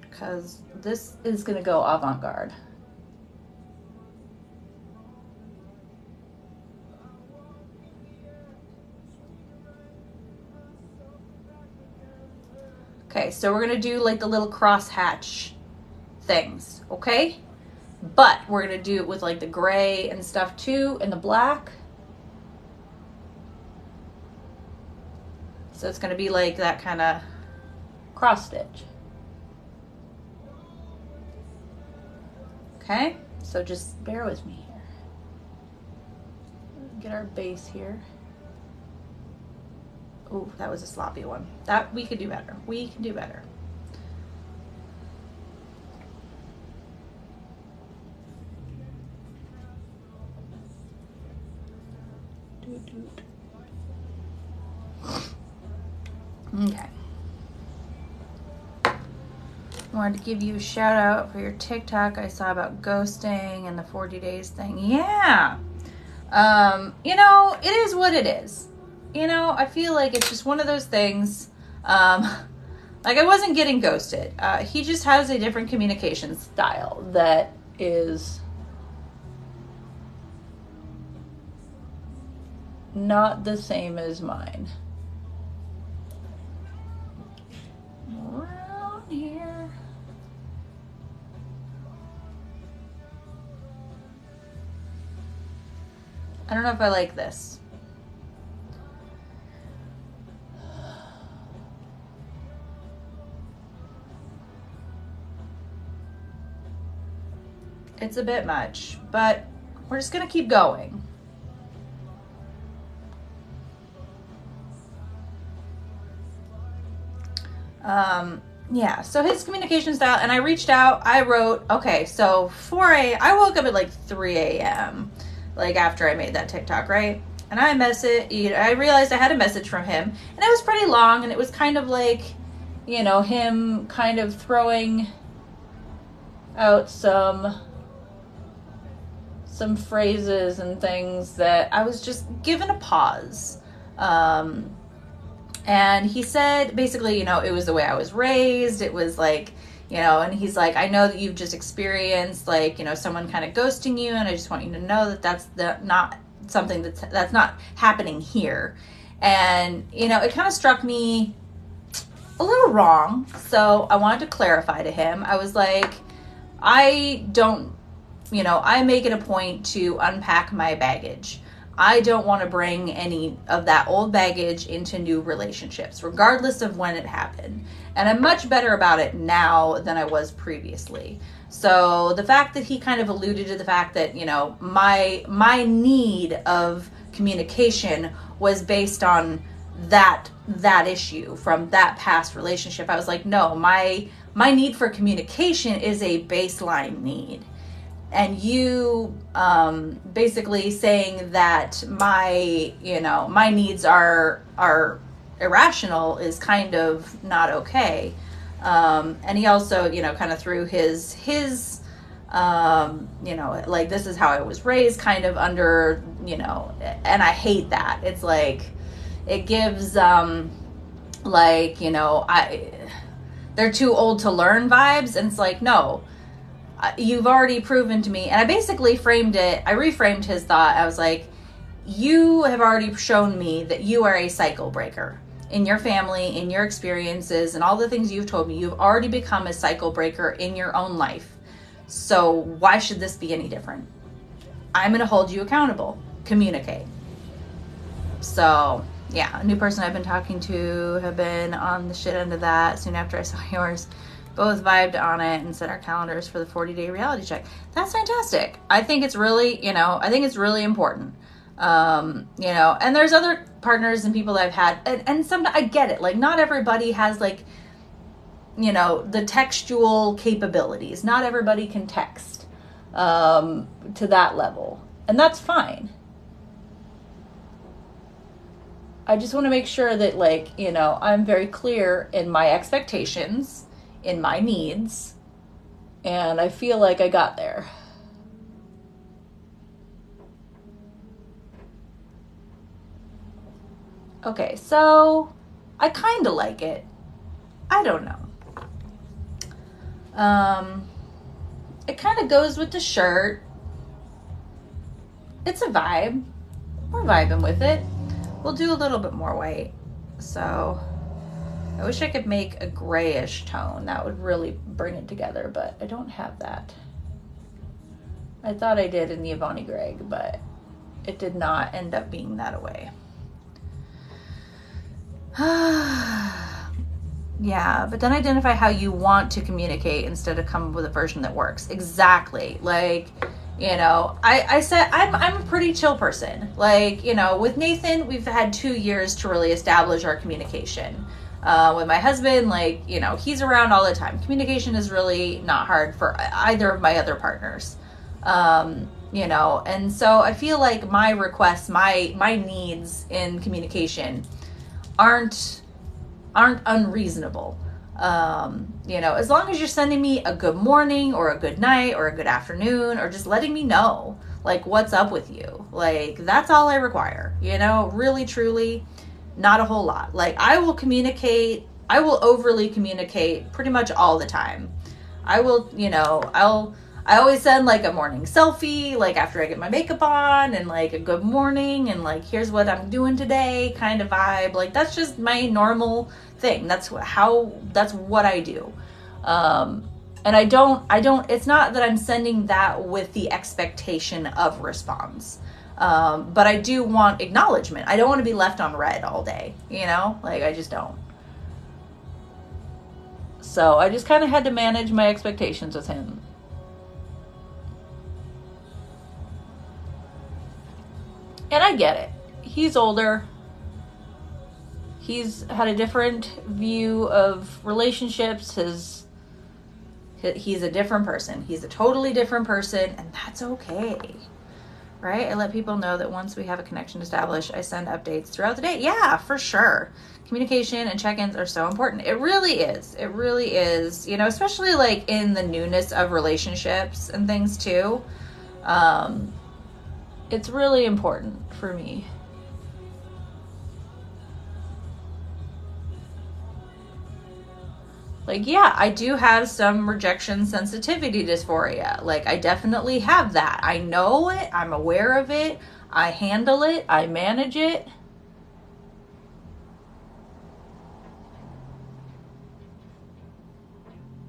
Because this is going to go avant-garde. Okay, so we're gonna do like the little crosshatch things, okay? But we're gonna do it with like the gray and stuff too, and the black. So it's gonna be like that kind of cross stitch. Okay, so just bear with me here. Get our base here. Oh, that was a sloppy one. That we could do better. We can do better. Okay. Wanted to give you a shout out for your TikTok I saw about ghosting and the 40 days thing. Yeah. You know, it is what it is. You know, I feel like it's just one of those things. Like, I wasn't getting ghosted. He just has a different communication style that is not the same as mine. Around here. I don't know if I like this. It's a bit much, but we're just gonna keep going. Yeah, so his communication style, and I reached out, I wrote, okay, so I woke up at like 3 a.m., like after I made that TikTok, right? And I realized I had a message from him, and it was pretty long, and it was kind of like, you know, him kind of throwing out some phrases and things that I was just given a pause. And he said, basically, you know, it was the way I was raised. It was like, you know, and he's like, I know that you've just experienced, like, you know, someone kind of ghosting you, and I just want you to know that that's not something that's not happening here. And, you know, it kind of struck me a little wrong. So I wanted to clarify to him. I was like, I make it a point to unpack my baggage. I don't want to bring any of that old baggage into new relationships, regardless of when it happened. And I'm much better about it now than I was previously. So the fact that he kind of alluded to the fact that, you know, my need of communication was based on that issue from that past relationship, I was like, no, my need for communication is a baseline need. And you basically saying that my needs are irrational is kind of not okay. And he also, you know, kind of threw his you know, like, this is how I was raised, kind of under, you know, and I hate that. It's like, it gives like, you know, they're too old to learn vibes. And it's like, no, you've already proven to me. And I basically reframed his thought. I was like, you have already shown me that you are a cycle breaker in your family, in your experiences, and all the things you've told me. You've already become a cycle breaker in your own life. So why should this be any different? I'm going to hold you accountable. Communicate. So yeah, a new person I've been talking to have been on the shit end of that soon after I saw yours. Both vibed on it and set our calendars for the 40-day reality check. That's fantastic. I think it's really, you know, I think it's really important. You know, and there's other partners and people that I've had, and some, I get it. Like, not everybody has, like, you know, the textual capabilities. Not everybody can text to that level, and that's fine. I just want to make sure that, like, you know, I'm very clear in my expectations, in my needs, and I feel like I got there. Okay, so I kind of like it. I don't know. It kind of goes with the shirt. It's a vibe. We're vibing with it. We'll do a little bit more white. So I wish I could make a grayish tone. That would really bring it together, but I don't have that. I thought I did in the Avani Gregg, but it did not end up being that way. Yeah, but then identify how you want to communicate instead of come up with a version that works. Exactly. Like, you know, I said I'm a pretty chill person. Like, you know, with Nathan, we've had 2 years to really establish our communication. With my husband, like, you know, he's around all the time. Communication is really not hard for either of my other partners. You know, and so I feel like my requests, my needs in communication aren't unreasonable. You know, as long as you're sending me a good morning or a good night or a good afternoon, or just letting me know, like, what's up with you. Like, that's all I require, you know, really, truly, not a whole lot. Like, I will overly communicate pretty much all the time. I will, you know, I always send, like, a morning selfie, like, after I get my makeup on, and, like, a good morning, and, like, here's what I'm doing today kind of vibe. Like, that's just my normal thing. That's what I do. And I don't, it's not that I'm sending that with the expectation of response. But I do want acknowledgement. I don't want to be left on red all day, you know? Like, I just don't. So I just kind of had to manage my expectations with him. And I get it. He's older. He's had a different view of relationships. He's a different person. He's a totally different person, and that's okay. Right? I let people know that once we have a connection established, I send updates throughout the day. Yeah, for sure. Communication and check-ins are so important. It really is. It really is. You know, especially, like, in the newness of relationships and things too. It's really important for me. Like, yeah, I do have some rejection sensitivity dysphoria. Like, I definitely have that. I know it. I'm aware of it. I handle it. I manage it.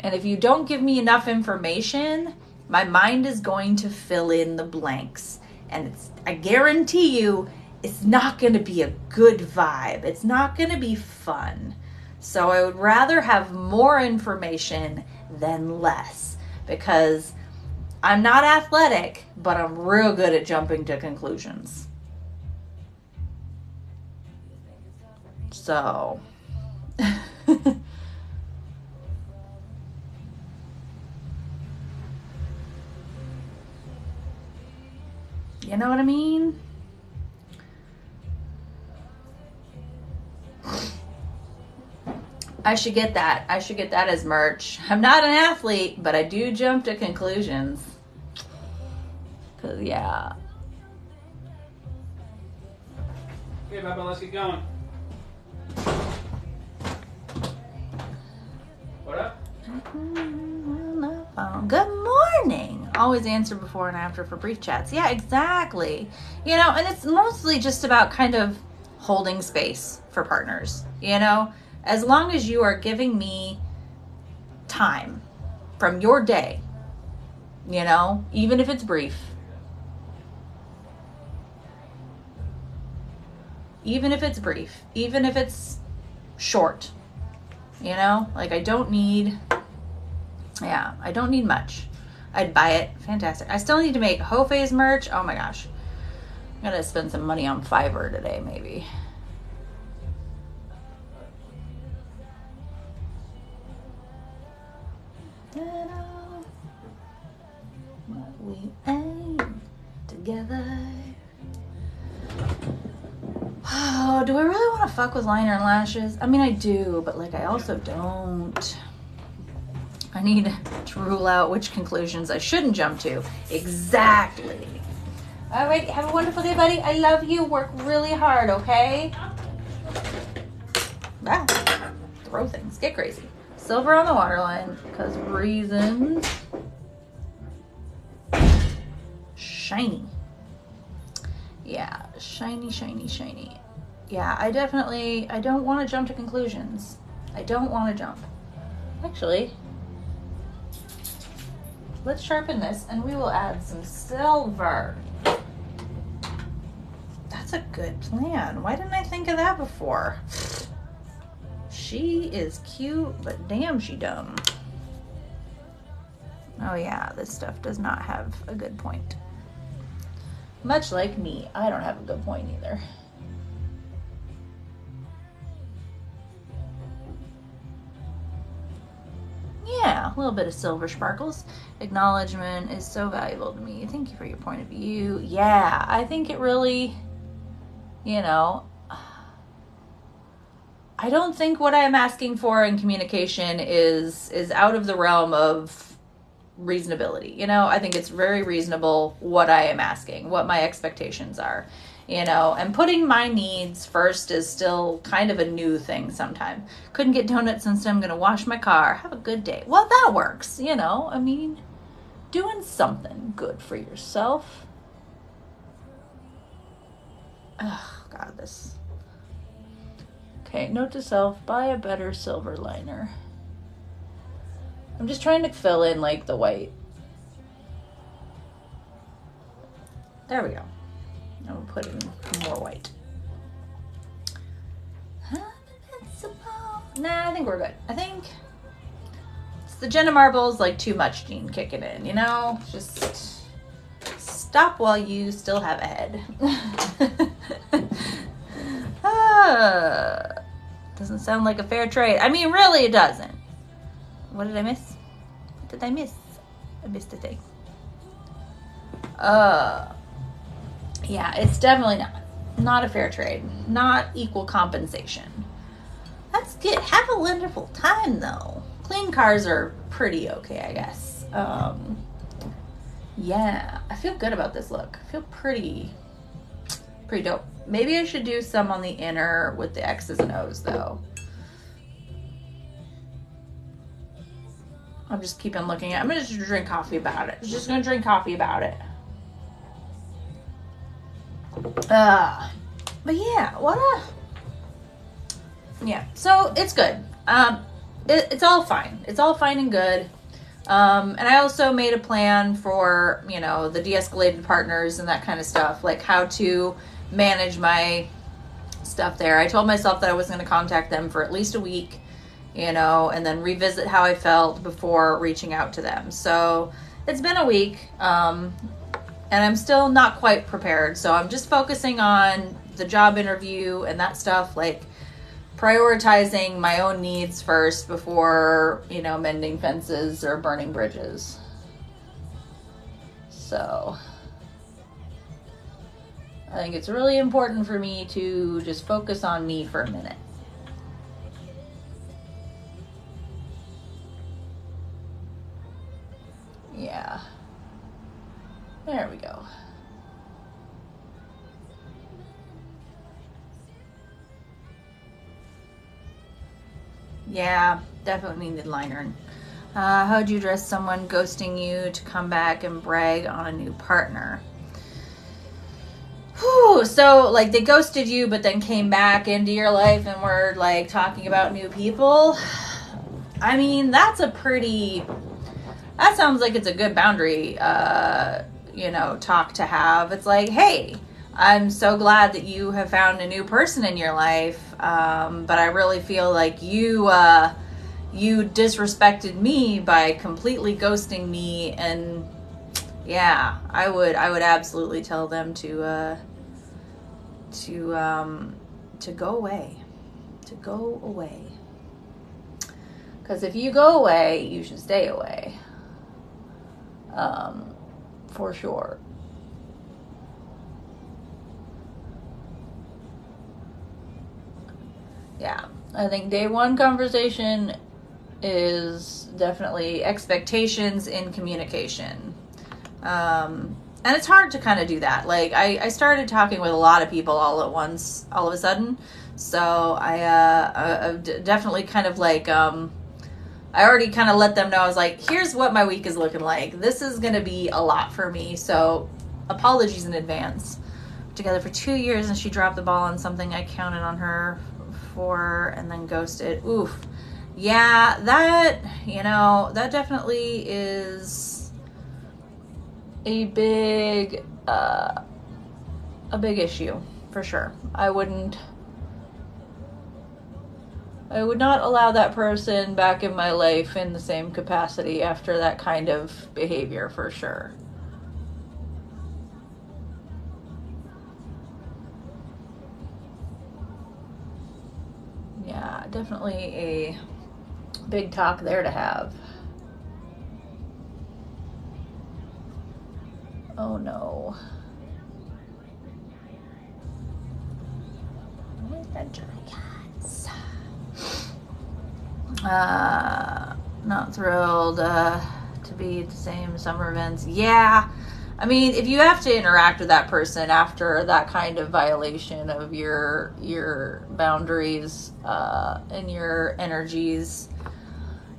And if you don't give me enough information, my mind is going to fill in the blanks. And I guarantee you, it's not going to be a good vibe. It's not going to be fun. So I would rather have more information than less, because I'm not athletic, but I'm real good at jumping to conclusions. So, you know what I mean? I should get that. I should get that as merch. I'm not an athlete, but I do jump to conclusions. 'Cause, yeah. Okay, Baba, let's get going. always answer before and after for brief chats. Yeah, exactly. You know, and it's mostly just about kind of holding space for partners, you know? As long as you are giving me time from your day, you know, even if it's brief, even if it's short, you know, like I don't need much. I'd buy it. Fantastic. I still need to make Hofe's merch. Oh my gosh. I'm gonna spend some money on Fiverr today, maybe. We ain't together. Oh, do I really want to fuck with liner and lashes? I mean, I do, but like I also don't. I need to rule out which conclusions I shouldn't jump to. Exactly. All right, have a wonderful day, buddy. I love you. Work really hard, okay? Wow. Throw things. Get crazy. Silver on the waterline, because reasons. Shiny. Yeah, shiny, shiny, shiny. Yeah, I don't want to jump to conclusions. I don't want to jump. Actually, let's sharpen this and we will add some silver. That's a good plan. Why didn't I think of that before? She is cute, but damn she dumb. Oh yeah, this stuff does not have a good point. Much like me, I don't have a good point either. Yeah, a little bit of silver sparkles. Acknowledgement is so valuable to me. Thank you for your point of view. Yeah, I think it really, you know, I don't think what I'm asking for in communication is out of the realm of reasonability. You know, I think it's very reasonable what I am asking, what my expectations are, you know, and putting my needs first is still kind of a new thing sometimes. Couldn't get donuts, instead I'm going to wash my car. Have a good day. Well, that works, you know, I mean, doing something good for yourself. Oh, God, this. Okay, note to self, buy a better silver liner. I'm just trying to fill in like the white. There we go. I'll put in more white. Nah, I think we're good. I think it's the Jenna Marbles like too much gene kicking in, you know? Just stop while you still have a head. Doesn't sound like a fair trade. I mean, really, it doesn't. What did I miss? What did I miss? I missed a thing. Yeah, it's definitely not a fair trade. Not equal compensation. That's good. Have a wonderful time, though. Clean cars are pretty okay, I guess. Yeah, I feel good about this look. I feel pretty dope. Maybe I should do some on the inner with the X's and O's, though. I'm just keeping looking at it. I'm going to just drink coffee about it. Just going to drink coffee about it. But yeah, yeah, so it's good. It's all fine. It's all fine and good. And I also made a plan for, you know, the de-escalated partners and that kind of stuff, like how to manage my stuff there. I told myself that I was going to contact them for at least a week, you know, and then revisit how I felt before reaching out to them. So it's been a week, and I'm still not quite prepared. So I'm just focusing on the job interview and that stuff, like prioritizing my own needs first before, you know, mending fences or burning bridges. So I think it's really important for me to just focus on me for a minute. Yeah. There we go. Yeah, definitely needed liner. How would you address someone ghosting you to come back and brag on a new partner? Whew, so like they ghosted you but then came back into your life and were like talking about new people. I mean, that sounds like it's a good boundary talk to have. It's like, hey, I'm so glad that you have found a new person in your life, but I really feel like you disrespected me by completely ghosting me. And yeah, I would absolutely tell them to go away. To go away. Because if you go away, you should stay away. For sure. Yeah, I think day one conversation is definitely expectations in communication. And it's hard to kind of do that. Like I started talking with a lot of people all at once, all of a sudden. So I definitely kind of like, I already kind of let them know. I was like, here's what my week is looking like. This is going to be a lot for me. So apologies in advance. Together for 2 years and she dropped the ball on something I counted on her for and then ghosted. Oof. Yeah, that definitely is a big issue for sure. I would not allow that person back in my life in the same capacity after that kind of behavior, for sure. Yeah, definitely a big talk there to have. Oh no. Not thrilled to be at the same summer events. Yeah, I mean, if you have to interact with that person after that kind of violation of your boundaries and your energies,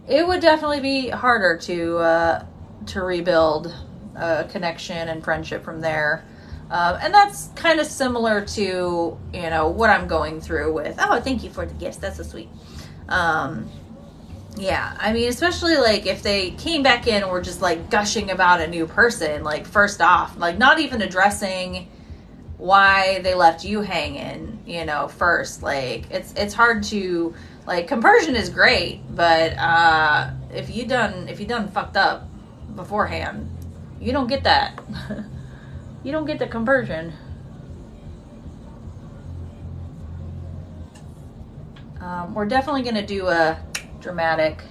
it would definitely be harder to rebuild a connection and friendship from there. And that's kind of similar to, what I'm going through with, oh, thank you for the gifts. That's so sweet. Yeah, I mean, especially like if they came back in and were just like gushing about a new person, like first off, like not even addressing why they left you hanging, first. Like it's hard to, like, compersion is great, but if you done fucked up beforehand, you don't get that. You don't get the compersion. We're definitely going to do a dramatic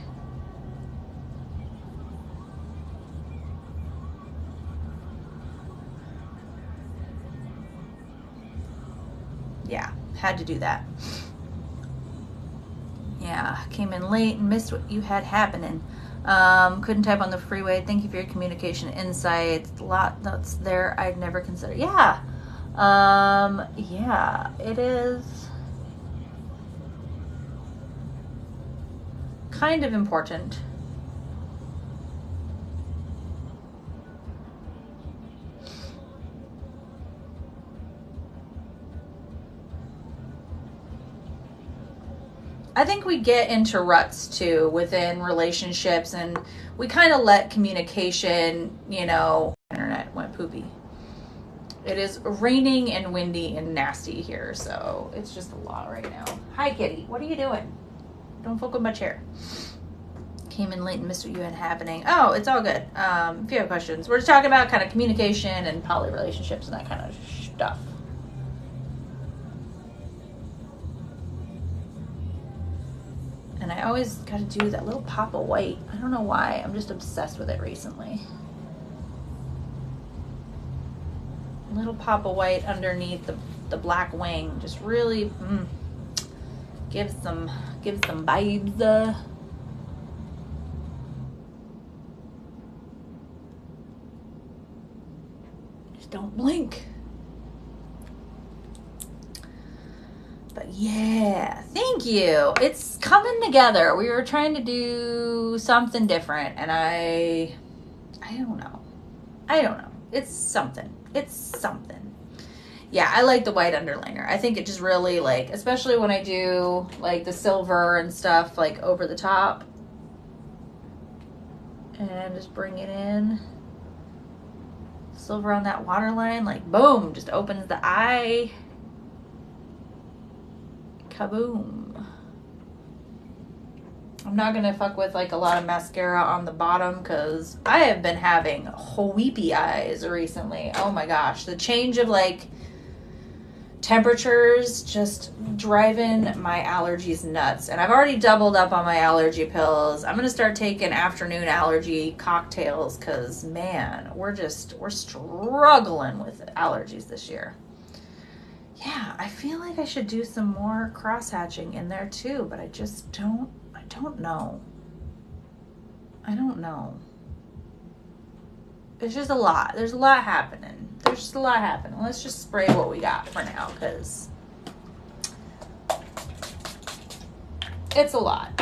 had to do that. Yeah, came in late and missed what you had happening. Couldn't type on the freeway. Thank you for your communication insights. A lot that's there I'd never consider. Yeah. Yeah, it is kind of important. I think we get into ruts too within relationships, and we kind of let communication, internet went poopy. It is raining and windy and nasty here, so it's just a lot right now. Hi, kitty. What are you doing? Don't fuck with my chair. Came in late and missed what you had happening. Oh, it's all good. If you have questions, we're just talking about kind of communication and poly relationships and that kind of stuff. And I always got to do that little pop of white. I don't know why. I'm just obsessed with it recently. Little pop of white underneath the black wing just really gives some vibes. Just don't blink. But yeah, thank you. It's coming together. We were trying to do something different, and I don't know. It's something. Yeah, I like the white underliner. I think it just really, like, especially when I do, like, the silver and stuff, like, over the top. And just bring it in. Silver on that waterline, like, boom, just opens the eye. Kaboom. I'm not gonna fuck with, like, a lot of mascara on the bottom because I have been having weepy eyes recently. Oh my gosh. The change of, like, temperatures just driving my allergies nuts. And I've already doubled up on my allergy pills. I'm gonna start taking afternoon allergy cocktails because, man, we're struggling with allergies this year. Yeah, I feel like I should do some more cross-hatching in there too, but I just don't know. I don't know. It's just a lot. There's a lot happening. Let's just spray what we got for now, because it's a lot.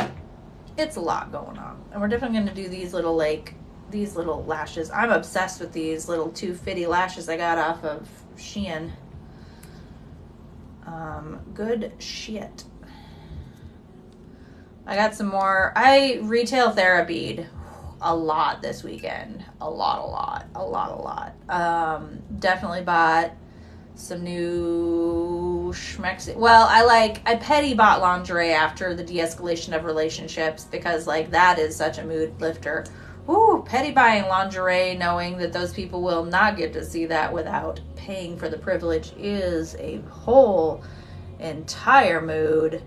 It's a lot going on. And we're definitely going to do these little lashes. I'm obsessed with these little 250 lashes I got off of Shein. Good shit. I got some more. I retail therapied a lot this weekend. A lot. Definitely bought some new schmexy. Well, I petty bought lingerie after the de-escalation of relationships because, like, that is such a mood lifter. Ooh, petty buying lingerie knowing that those people will not get to see that without paying for the privilege is a whole entire mood.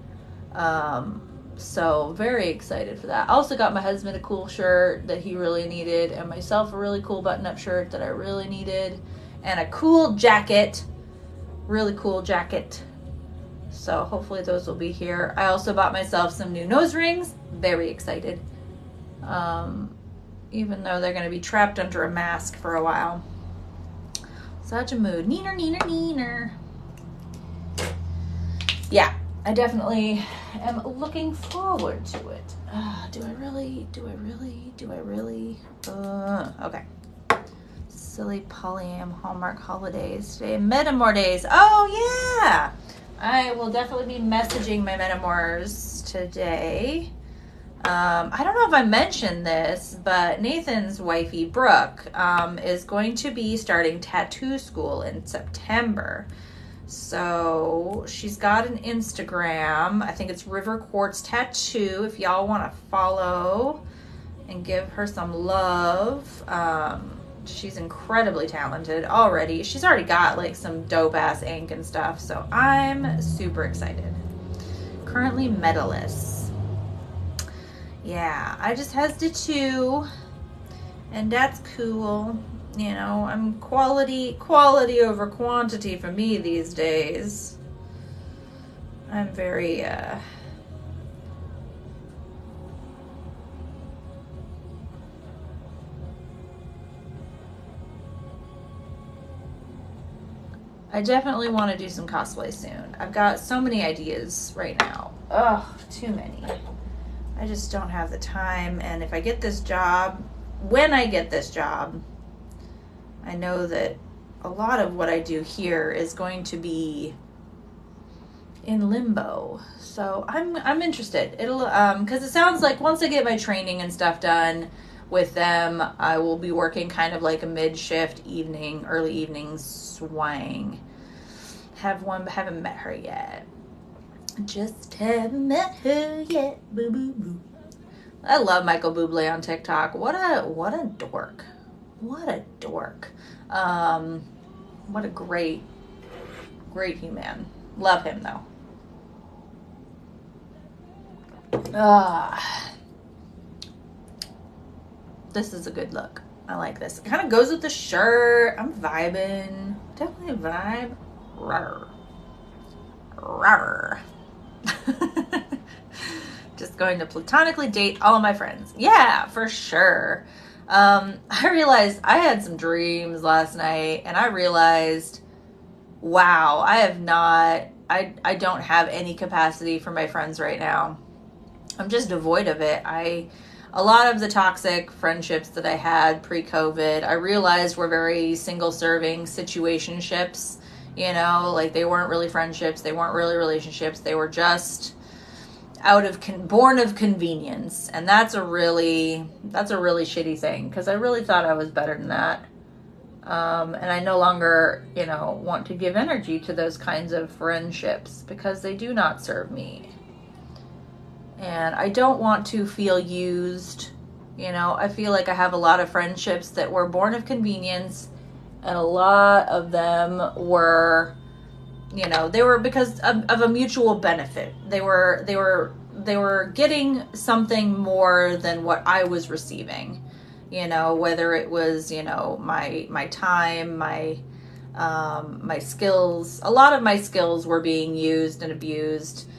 So very excited for that. I also got my husband a cool shirt that he really needed, and myself a really cool button-up shirt that I really needed, and a cool jacket, really cool jacket. So hopefully those will be here. I also bought myself some new nose rings. Very excited. Even though they're going to be trapped under a mask for a while. Such a mood. Neener. Yeah, I definitely am looking forward to it. Do I really? Okay. Silly polyam Hallmark holidays today. Metamor days. Oh, yeah. I will definitely be messaging my Metamors today. I don't know if I mentioned this, but Nathan's wifey, Brooke, is going to be starting tattoo school in September. So she's got an Instagram. I think it's River Quartz Tattoo if y'all want to follow and give her some love. She's incredibly talented already. She's already got like some dope ass ink and stuff. So I'm super excited. Currently medalist. Yeah, I just has the 2 and that's cool. You know, I'm quality over quantity for me these days. I'm very, I definitely want to do some cosplay soon. I've got so many ideas right now. Ugh, too many. I just don't have the time. And if I get this job, when I get this job, I know that a lot of what I do here is going to be in limbo. So I'm interested. It'll because it sounds like once I get my training and stuff done with them, I will be working kind of like a mid-shift early evening swing. Haven't met her yet. Just haven't met her yet. Boo boo boo. I love Michael Bublé on TikTok. What a dork. What a dork. What a great human. Love him though. This is a good look. I like this. It kind of goes with the shirt. I'm vibing. Definitely a vibe. Rawr. Rawr. Just going to platonically date all of my friends. Yeah, for sure. I realized I had some dreams last night, and I realized, wow, I have not I don't have any capacity for my friends right now. I'm just devoid of it. A lot of the toxic friendships that I had pre-COVID, I realized were very single-serving situationships. You know, like they weren't really friendships, they weren't really relationships, they were just born of convenience. And that's a really shitty thing, because I really thought I was better than that. And I no longer, you know, want to give energy to those kinds of friendships because they do not serve me. And I don't want to feel used. You know, I feel like I have a lot of friendships that were born of convenience, and a lot of them were, you know, they were because of a mutual benefit. They were getting something more than what I was receiving. You know, whether it was, you know, my time, my skills. A lot of my skills were being used and abused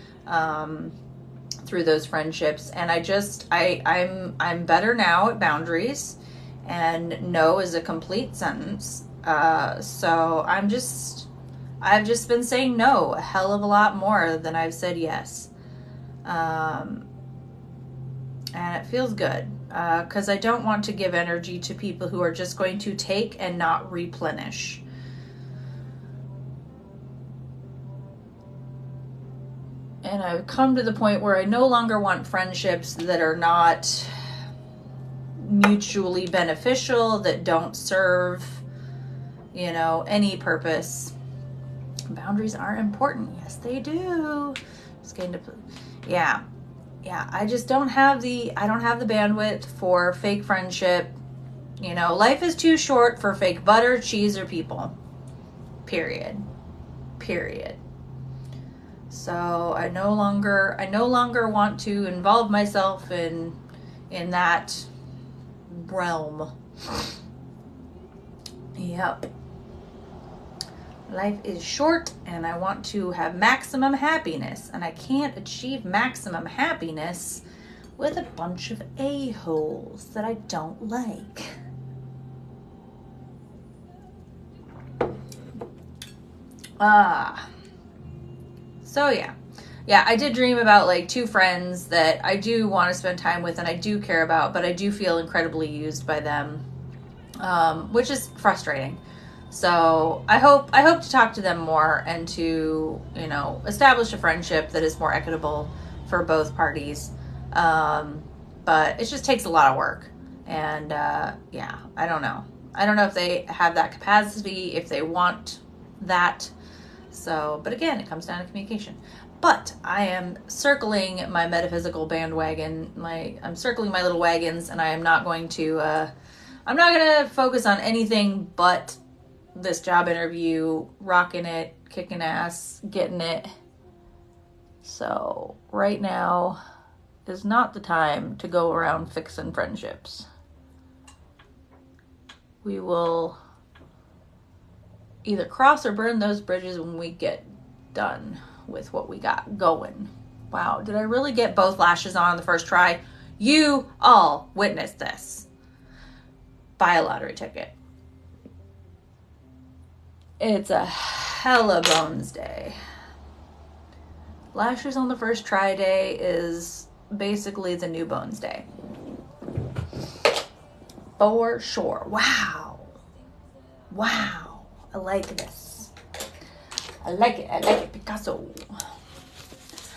through those friendships. And I'm better now at boundaries, and no is a complete sentence. So I've just been saying no a hell of a lot more than I've said yes. And it feels good, because I don't want to give energy to people who are just going to take and not replenish. And I've come to the point where I no longer want friendships that are not mutually beneficial, that don't serve, you know, any purpose. Boundaries are important. Yes, they do. Just getting to, yeah, I just don't have the bandwidth for fake friendship. You know, life is too short for fake butter, cheese, or people. Period. So I no longer want to involve myself in that realm. Yep. Life is short, and I want to have maximum happiness, and I can't achieve maximum happiness with a bunch of a-holes that I don't like. So yeah, I did dream about like two friends that I do want to spend time with and I do care about, but I do feel incredibly used by them, which is frustrating. So I hope to talk to them more and to, you know, establish a friendship that is more equitable for both parties. But it just takes a lot of work. And yeah, I don't know if they have that capacity, if they want that. So, but again, it comes down to communication. But I am circling my metaphysical bandwagon. I'm circling my little wagons, and I am not going to, I'm not going to focus on anything but this job interview, rocking it, kicking ass, getting it. So right now is not the time to go around fixing friendships. We will either cross or burn those bridges when we get done with what we got going. Wow, did I really get both lashes on the first try? You all witnessed this. Buy a lottery ticket. It's a hella bones day. Lashes on the first try day is basically the new bones day. For sure. Wow. I like this. I like it, Picasso.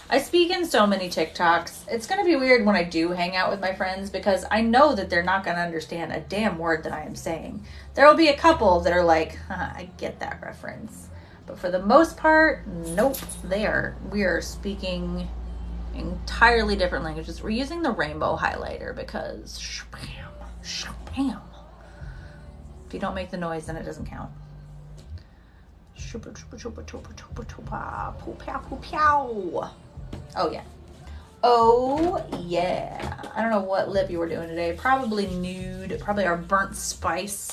I speak in so many TikToks. It's going to be weird when I do hang out with my friends because I know that they're not going to understand a damn word that I am saying. There will be a couple that are like, I get that reference. But for the most part, nope. We are speaking entirely different languages. We're using the rainbow highlighter because shabam. If you don't make the noise, then it doesn't count. Oh yeah. I don't know what lip you were doing today. Probably nude. Probably our burnt spice.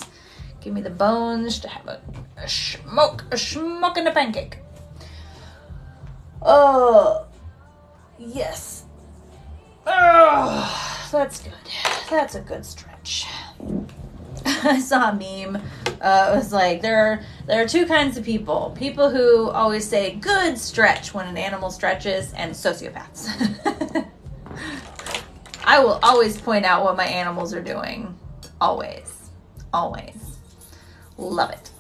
Give me the bones to have a smoke in the pancake. Oh yes. Oh, that's good. That's a good stretch. I saw a meme It was like, there are two kinds of people. People who always say, good stretch when an animal stretches, and sociopaths. I will always point out what my animals are doing. Always. Always. Love it.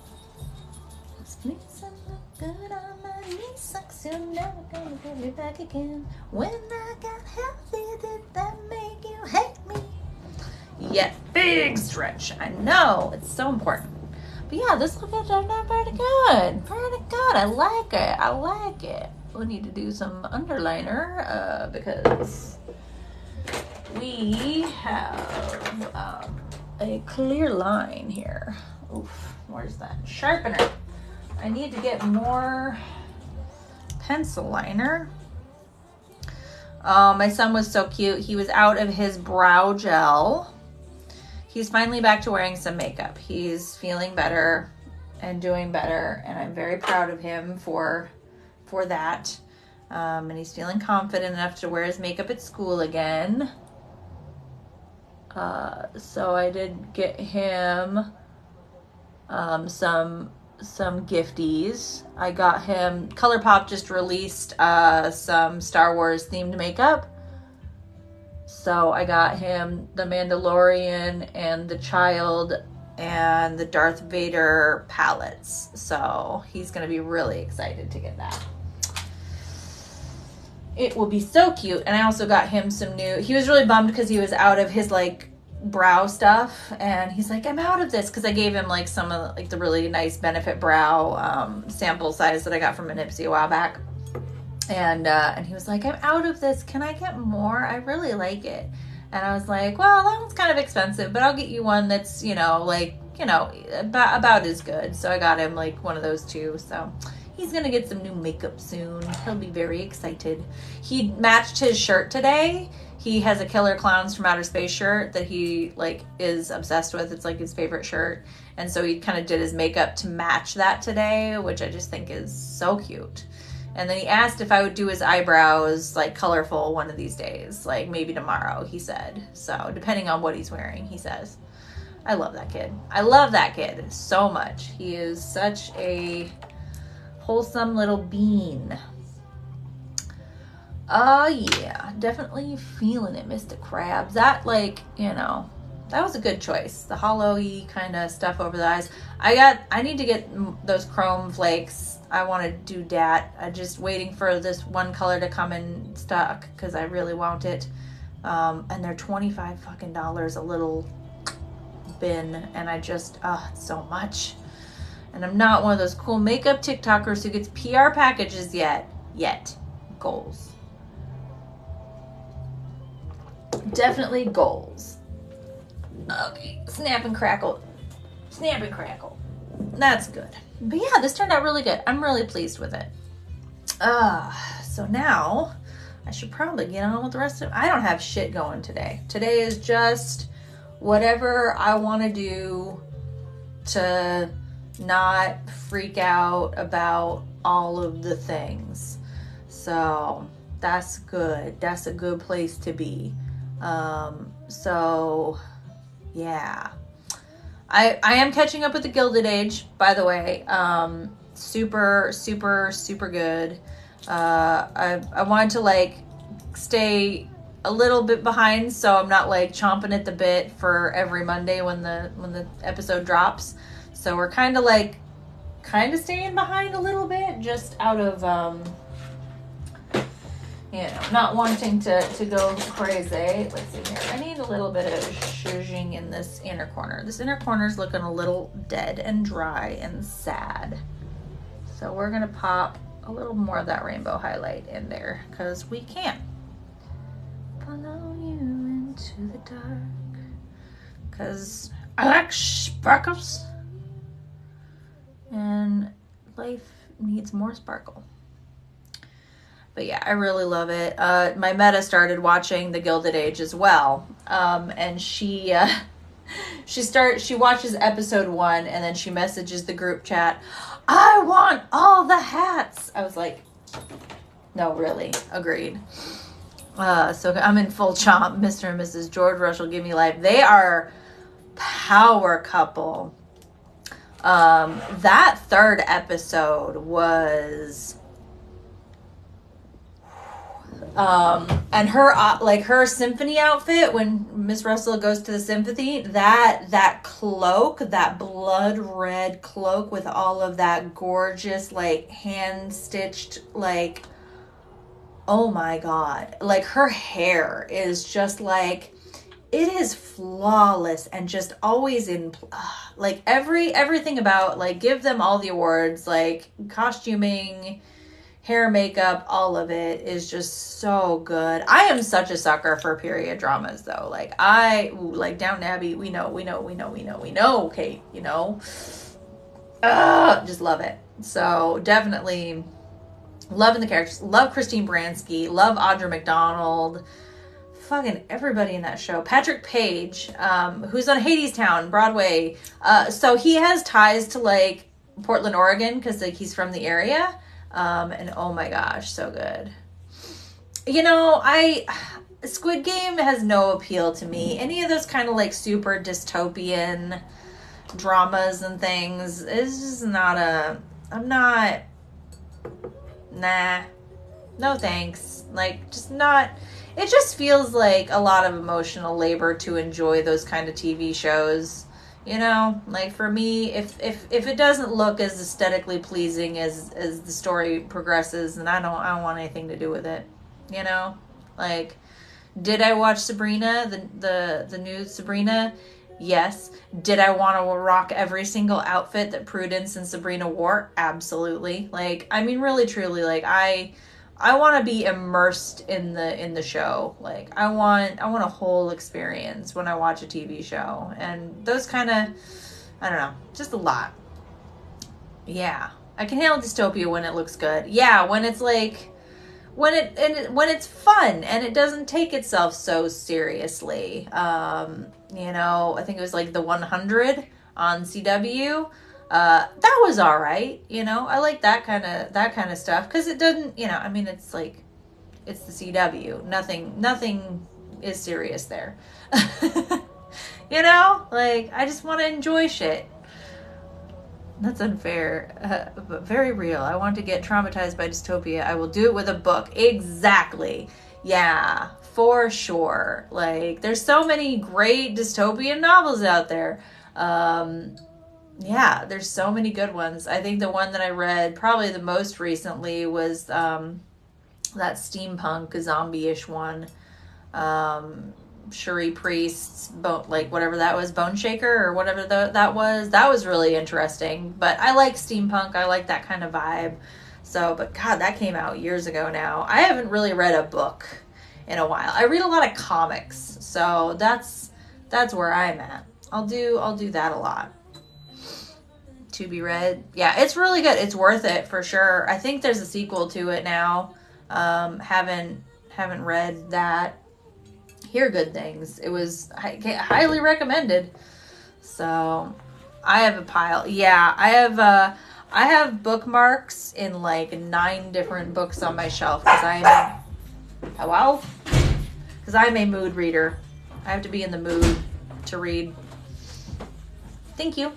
Good on my knee sucks, you're never gonna get me back again. When I got healthy, did that make you hate me? Yeah, big stretch. I know, it's so important. But yeah, this look turned out pretty good. Pretty good. I like it. I like it. We need to do some underliner because we have a clear line here. Oof, where's that sharpener? I need to get more pencil liner. Oh, my son was so cute. He was out of his brow gel. He's finally back to wearing some makeup. He's feeling better and doing better, and I'm very proud of him for that. And he's feeling confident enough to wear his makeup at school again. So I did get him some gifties. I got him, ColourPop just released some Star Wars themed makeup. So I got him the Mandalorian and the Child and the Darth Vader palettes. So he's going to be really excited to get that. It will be so cute. And I also got him some new, he was really bummed because he was out of his like brow stuff, and he's like, I'm out of this, because I gave him like some of like the really nice Benefit brow sample size that I got from a Nipsey a while back, and he was like, I'm out of this, can I get more? I really like it. And I was like, well, that one's kind of expensive, but I'll get you one that's, you know, like, you know, about as good. So I got him like one of those too. So he's gonna get some new makeup soon. He'll be very excited. He matched his shirt today. He has a Killer Clowns from Outer Space shirt that he like is obsessed with. It's like his favorite shirt. And so he kind of did his makeup to match that today, which I just think is so cute. And then he asked if I would do his eyebrows like colorful one of these days, like maybe tomorrow, he said. So depending on what he's wearing, he says. I love that kid. I love that kid so much. He is such a wholesome little bean. Oh yeah, definitely feeling it, Mr. Krabs. That, like, you know, that was a good choice. The hollow-y kind of stuff over the eyes. I need to get those chrome flakes. I want to do that. I'm just waiting for this one color to come in stock because I really want it. And they're $25 fucking a little bin, and I just, it's so much. And I'm not one of those cool makeup TikTokers who gets PR packages yet. Goals. Definitely goals. Okay, snap and crackle. Snap and crackle. That's good. But yeah, this turned out really good. I'm really pleased with it. So now I should probably get on with the rest of it. I don't have shit going today. Today is just whatever I want to do to not freak out about all of the things. So that's good. That's a good place to be. So yeah, I am catching up with the Gilded Age, by the way. Super good. I wanted to like stay a little bit behind, so I'm not like chomping at the bit for every Monday when the episode drops. So we're kind of staying behind a little bit, just out of you know, not wanting to go crazy. Let's see here. I need a little bit of zhuzhing in this inner corner. This inner corner is looking a little dead and dry and sad. So we're going to pop a little more of that rainbow highlight in there because we can. Follow you into the dark because I like sparkles and life needs more sparkle. But yeah, I really love it. My Meta started watching The Gilded Age as well. And she watches episode 1 and then she messages the group chat, I want all the hats. I was like, no, really, agreed. So I'm in full chomp. Mr. and Mrs. George Russell Give Me Life. They are power couple. That third episode was and her like her symphony outfit when Miss Russell goes to the symphony, that cloak, that blood red cloak with all of that gorgeous like hand stitched, like, oh my god, like her hair is just like, it is flawless and just always in like everything about, like, give them all the awards, like costuming, hair, makeup, all of it is just so good. I am such a sucker for period dramas though. Like like Downton Abbey, we know, Kate, you know. Just love it. So definitely loving the characters. Love Christine Baranski. Love Audra McDonald. Fucking everybody in that show. Patrick Page, who's on Hadestown, Broadway. So he has ties to like Portland, Oregon, because like he's from the area. And oh my gosh, so good. You know, Squid Game has no appeal to me. Any of those kind of like super dystopian dramas and things is just not nah, no thanks. Like, just not, it just feels like a lot of emotional labor to enjoy those kind of TV shows. You know, like for me, if it doesn't look as aesthetically pleasing as the story progresses, then I don't want anything to do with it. You know, like, did I watch Sabrina, the new Sabrina? Yes. Did I want to rock every single outfit that Prudence and Sabrina wore? Absolutely. Like, I mean, really, truly, like I want to be immersed in the show. Like, I want a whole experience when I watch a TV show. And those kind of, I don't know, just a lot. Yeah. I can handle dystopia when it looks good. Yeah, when it's like, when it's fun and it doesn't take itself so seriously. You know, I think it was like the 100 on CW. That was all right. You know, I like that kind of stuff because it doesn't, you know, I mean, it's like, it's the CW. Nothing is serious there. You know, like, I just want to enjoy shit. That's unfair, but very real. I want to get traumatized by dystopia. I will do it with a book. Exactly. Yeah, for sure. Like, there's so many great dystopian novels out there. Yeah, there's so many good ones. I think the one that I read probably the most recently was that steampunk zombie-ish one. Cherie Priest's like whatever that was, Bone Shaker or whatever that was really interesting. But I like steampunk. I like that kind of vibe. So, but God, that came out years ago now. I haven't really read a book in a while. I read a lot of comics, so that's where I'm at. I'll do that a lot. To be read. Yeah, it's really good. It's worth it for sure. I think there's a sequel to it now. Haven't read that. Hear good things. It was highly recommended. So I have a pile. Yeah, I have bookmarks in like 9 different books on my shelf because I'm a mood reader. I have to be in the mood to read. Thank you.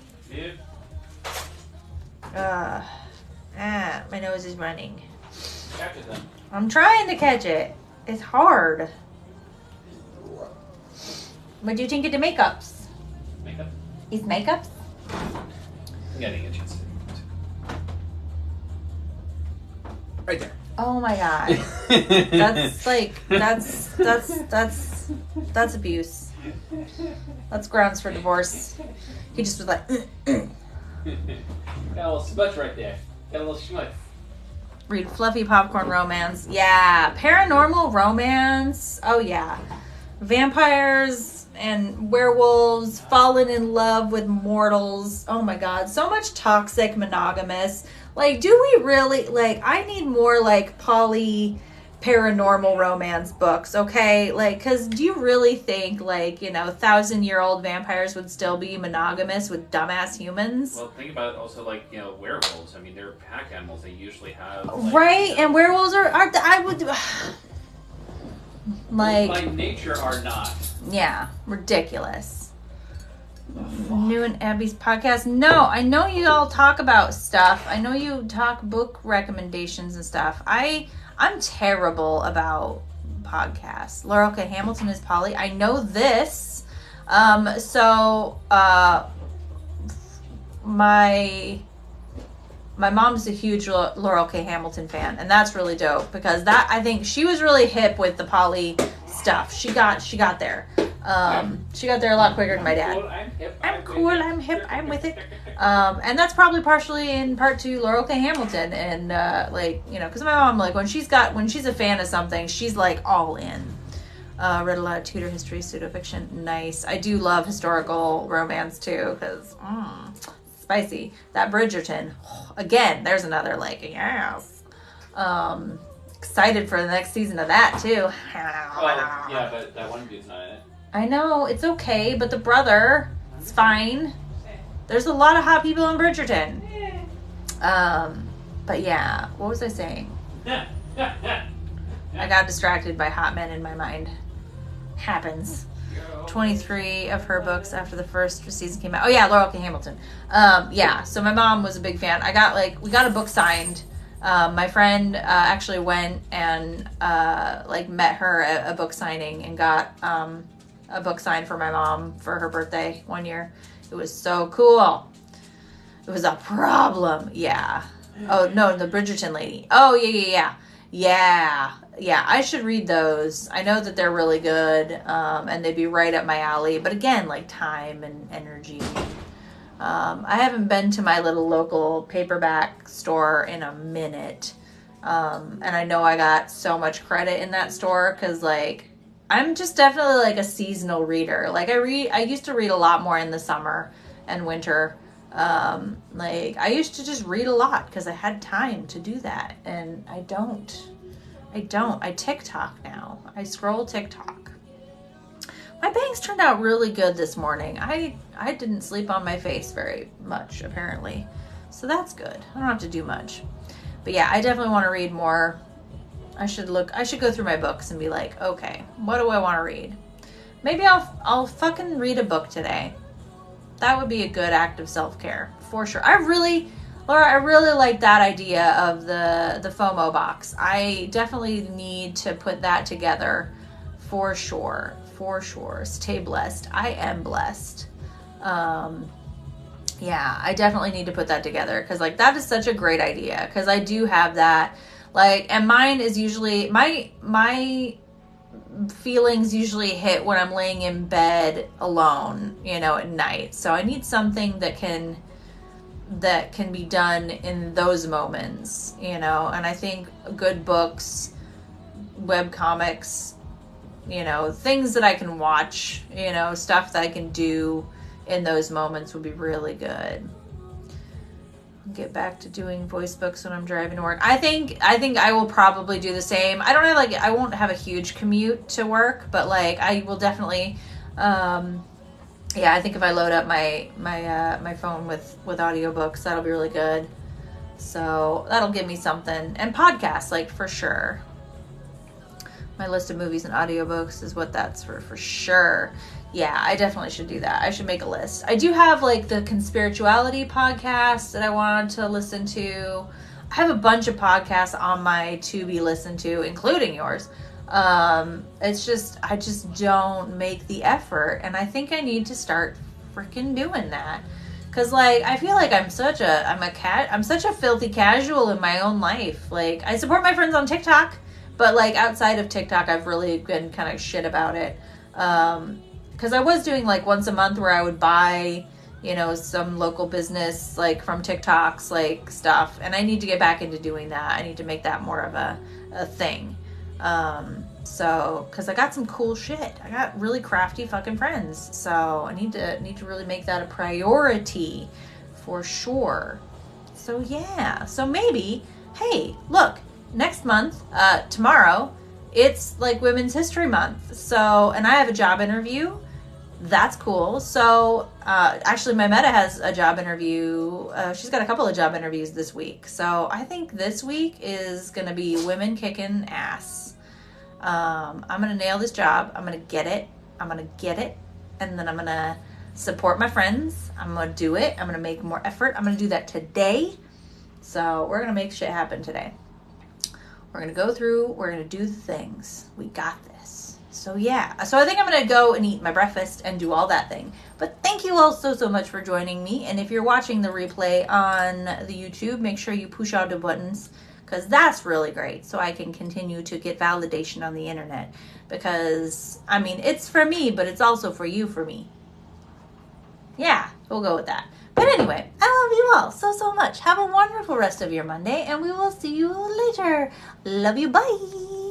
Yeah. My nose is running. Catch it then. I'm trying to catch it. It's hard. What do you think of the makeups? Makeup? Is makeups? I'm getting a chance to. Right there. Oh my god. That's abuse. That's grounds for divorce. He just was like, Got a little smudge right there. Got a little smudge. Read fluffy popcorn romance. Yeah. Paranormal romance. Oh yeah. Vampires and werewolves falling in love with mortals. Oh my god. So much toxic monogamous. Like, do we really, like, I need more like poly paranormal romance books, okay? Like, because do you really think, like, you know, 1,000-year-old vampires would still be monogamous with dumbass humans? Well, think about also, like, you know, werewolves. I mean, they're pack animals. They usually have, like, right? You know, and werewolves aren't I would like, by nature are not. yeah, ridiculous. New and Abby's podcast. No, I know you all talk about stuff. I know you talk book recommendations and stuff. I'm terrible about podcasts. Laurel K. Hamilton is Polly. I know this. My mom's a huge Laurel K. Hamilton fan, and that's really dope because that I think she was really hip with the Polly stuff. She got there. She got there a lot quicker than my dad. I'm cool, I'm hip, I'm with it. And that's probably partially in part to Laurel K. Hamilton and because my mom when she's a fan of something, she's like all in. Read a lot of Tudor history, pseudofiction. Nice. I do love historical romance too because spicy. That Bridgerton. Again, there's another yes. Excited for the next season of that too. Oh, yeah, but that one dude's not in it. I know, it's okay, but the brother, it's fine. There's a lot of hot people in Bridgerton. But yeah, what was I saying? I got distracted by hot men in my mind. Happens. 23 of her books after the first season came out. Oh yeah, Laurel K. Hamilton. So my mom was a big fan. We got a book signed. My friend actually went and met her at a book signing and got a book signed for my mom for her birthday one year. It was so cool. It was a problem. Yeah. Oh no, the Bridgerton lady. Oh yeah. I should read those. I know that they're really good, and they'd be right up my alley. But again, time and energy. I haven't been to my little local paperback store in a minute. And I know I got so much credit in that store because I'm just definitely a seasonal reader. I used to read a lot more in the summer and winter. I used to just read a lot because I had time to do that. And I don't. I TikTok now. I scroll TikTok. My bangs turned out really good this morning. I didn't sleep on my face very much, apparently. So that's good. I don't have to do much. But yeah, I definitely want to read more. I should go through my books and be like, okay, what do I want to read? Maybe I'll fucking read a book today. That would be a good act of self-care, for sure. Laura, I really like that idea of the FOMO box. I definitely need to put that together for sure. For sure. Stay blessed. I am blessed. I definitely need to put that together because that is such a great idea because I do have that. And mine is usually my feelings usually hit when I'm laying in bed alone, at night. So I need something that can be done in those moments, and I think good books, web comics, things that I can watch, stuff that I can do in those moments would be really good. Get back to doing voice books when I'm driving to work. I think I will probably do the same. I don't have I won't have a huge commute to work, but I will definitely I think if I load up my phone with audiobooks, that'll be really good. So that'll give me something. And podcasts, for sure. My list of movies and audiobooks is what that's for sure. Yeah, I definitely should do that. I should make a list. I do have the Conspirituality podcast that I wanted to listen to. I have a bunch of podcasts on my to be listened to, including yours. It's just, I just don't make the effort. And I think I need to start freaking doing that. Cause I feel like I'm such a filthy casual in my own life. I support my friends on TikTok, but outside of TikTok, I've really been kind of shit about it. Cause I was doing once a month where I would buy, some local business, from TikToks, stuff. And I need to get back into doing that. I need to make that more of a thing. Cause I got some cool shit. I got really crafty fucking friends. So I need to really make that a priority for sure. So yeah. So maybe, hey, look, next month, tomorrow, it's Women's History Month. So, and I have a job interview. That's cool. So, actually my Meta has a job interview. She's got a couple of job interviews this week. So I think this week is going to be women kicking ass. I'm going to nail this job. I'm going to get it. And then I'm going to support my friends. I'm going to do it. I'm going to make more effort. I'm going to do that today. So we're going to make shit happen today. We're going to go through. We're going to do the things. We got this. So yeah. So I think I'm going to go and eat my breakfast and do all that thing. But thank you all so much for joining me. And if you're watching the replay on the YouTube, make sure you push all the buttons, because that's really great. So I can continue to get validation on the internet. Because, I mean, it's for me, but it's also for you, for me. Yeah, we'll go with that. But anyway, I love you all so much. Have a wonderful rest of your Monday, and we will see you later. Love you. Bye.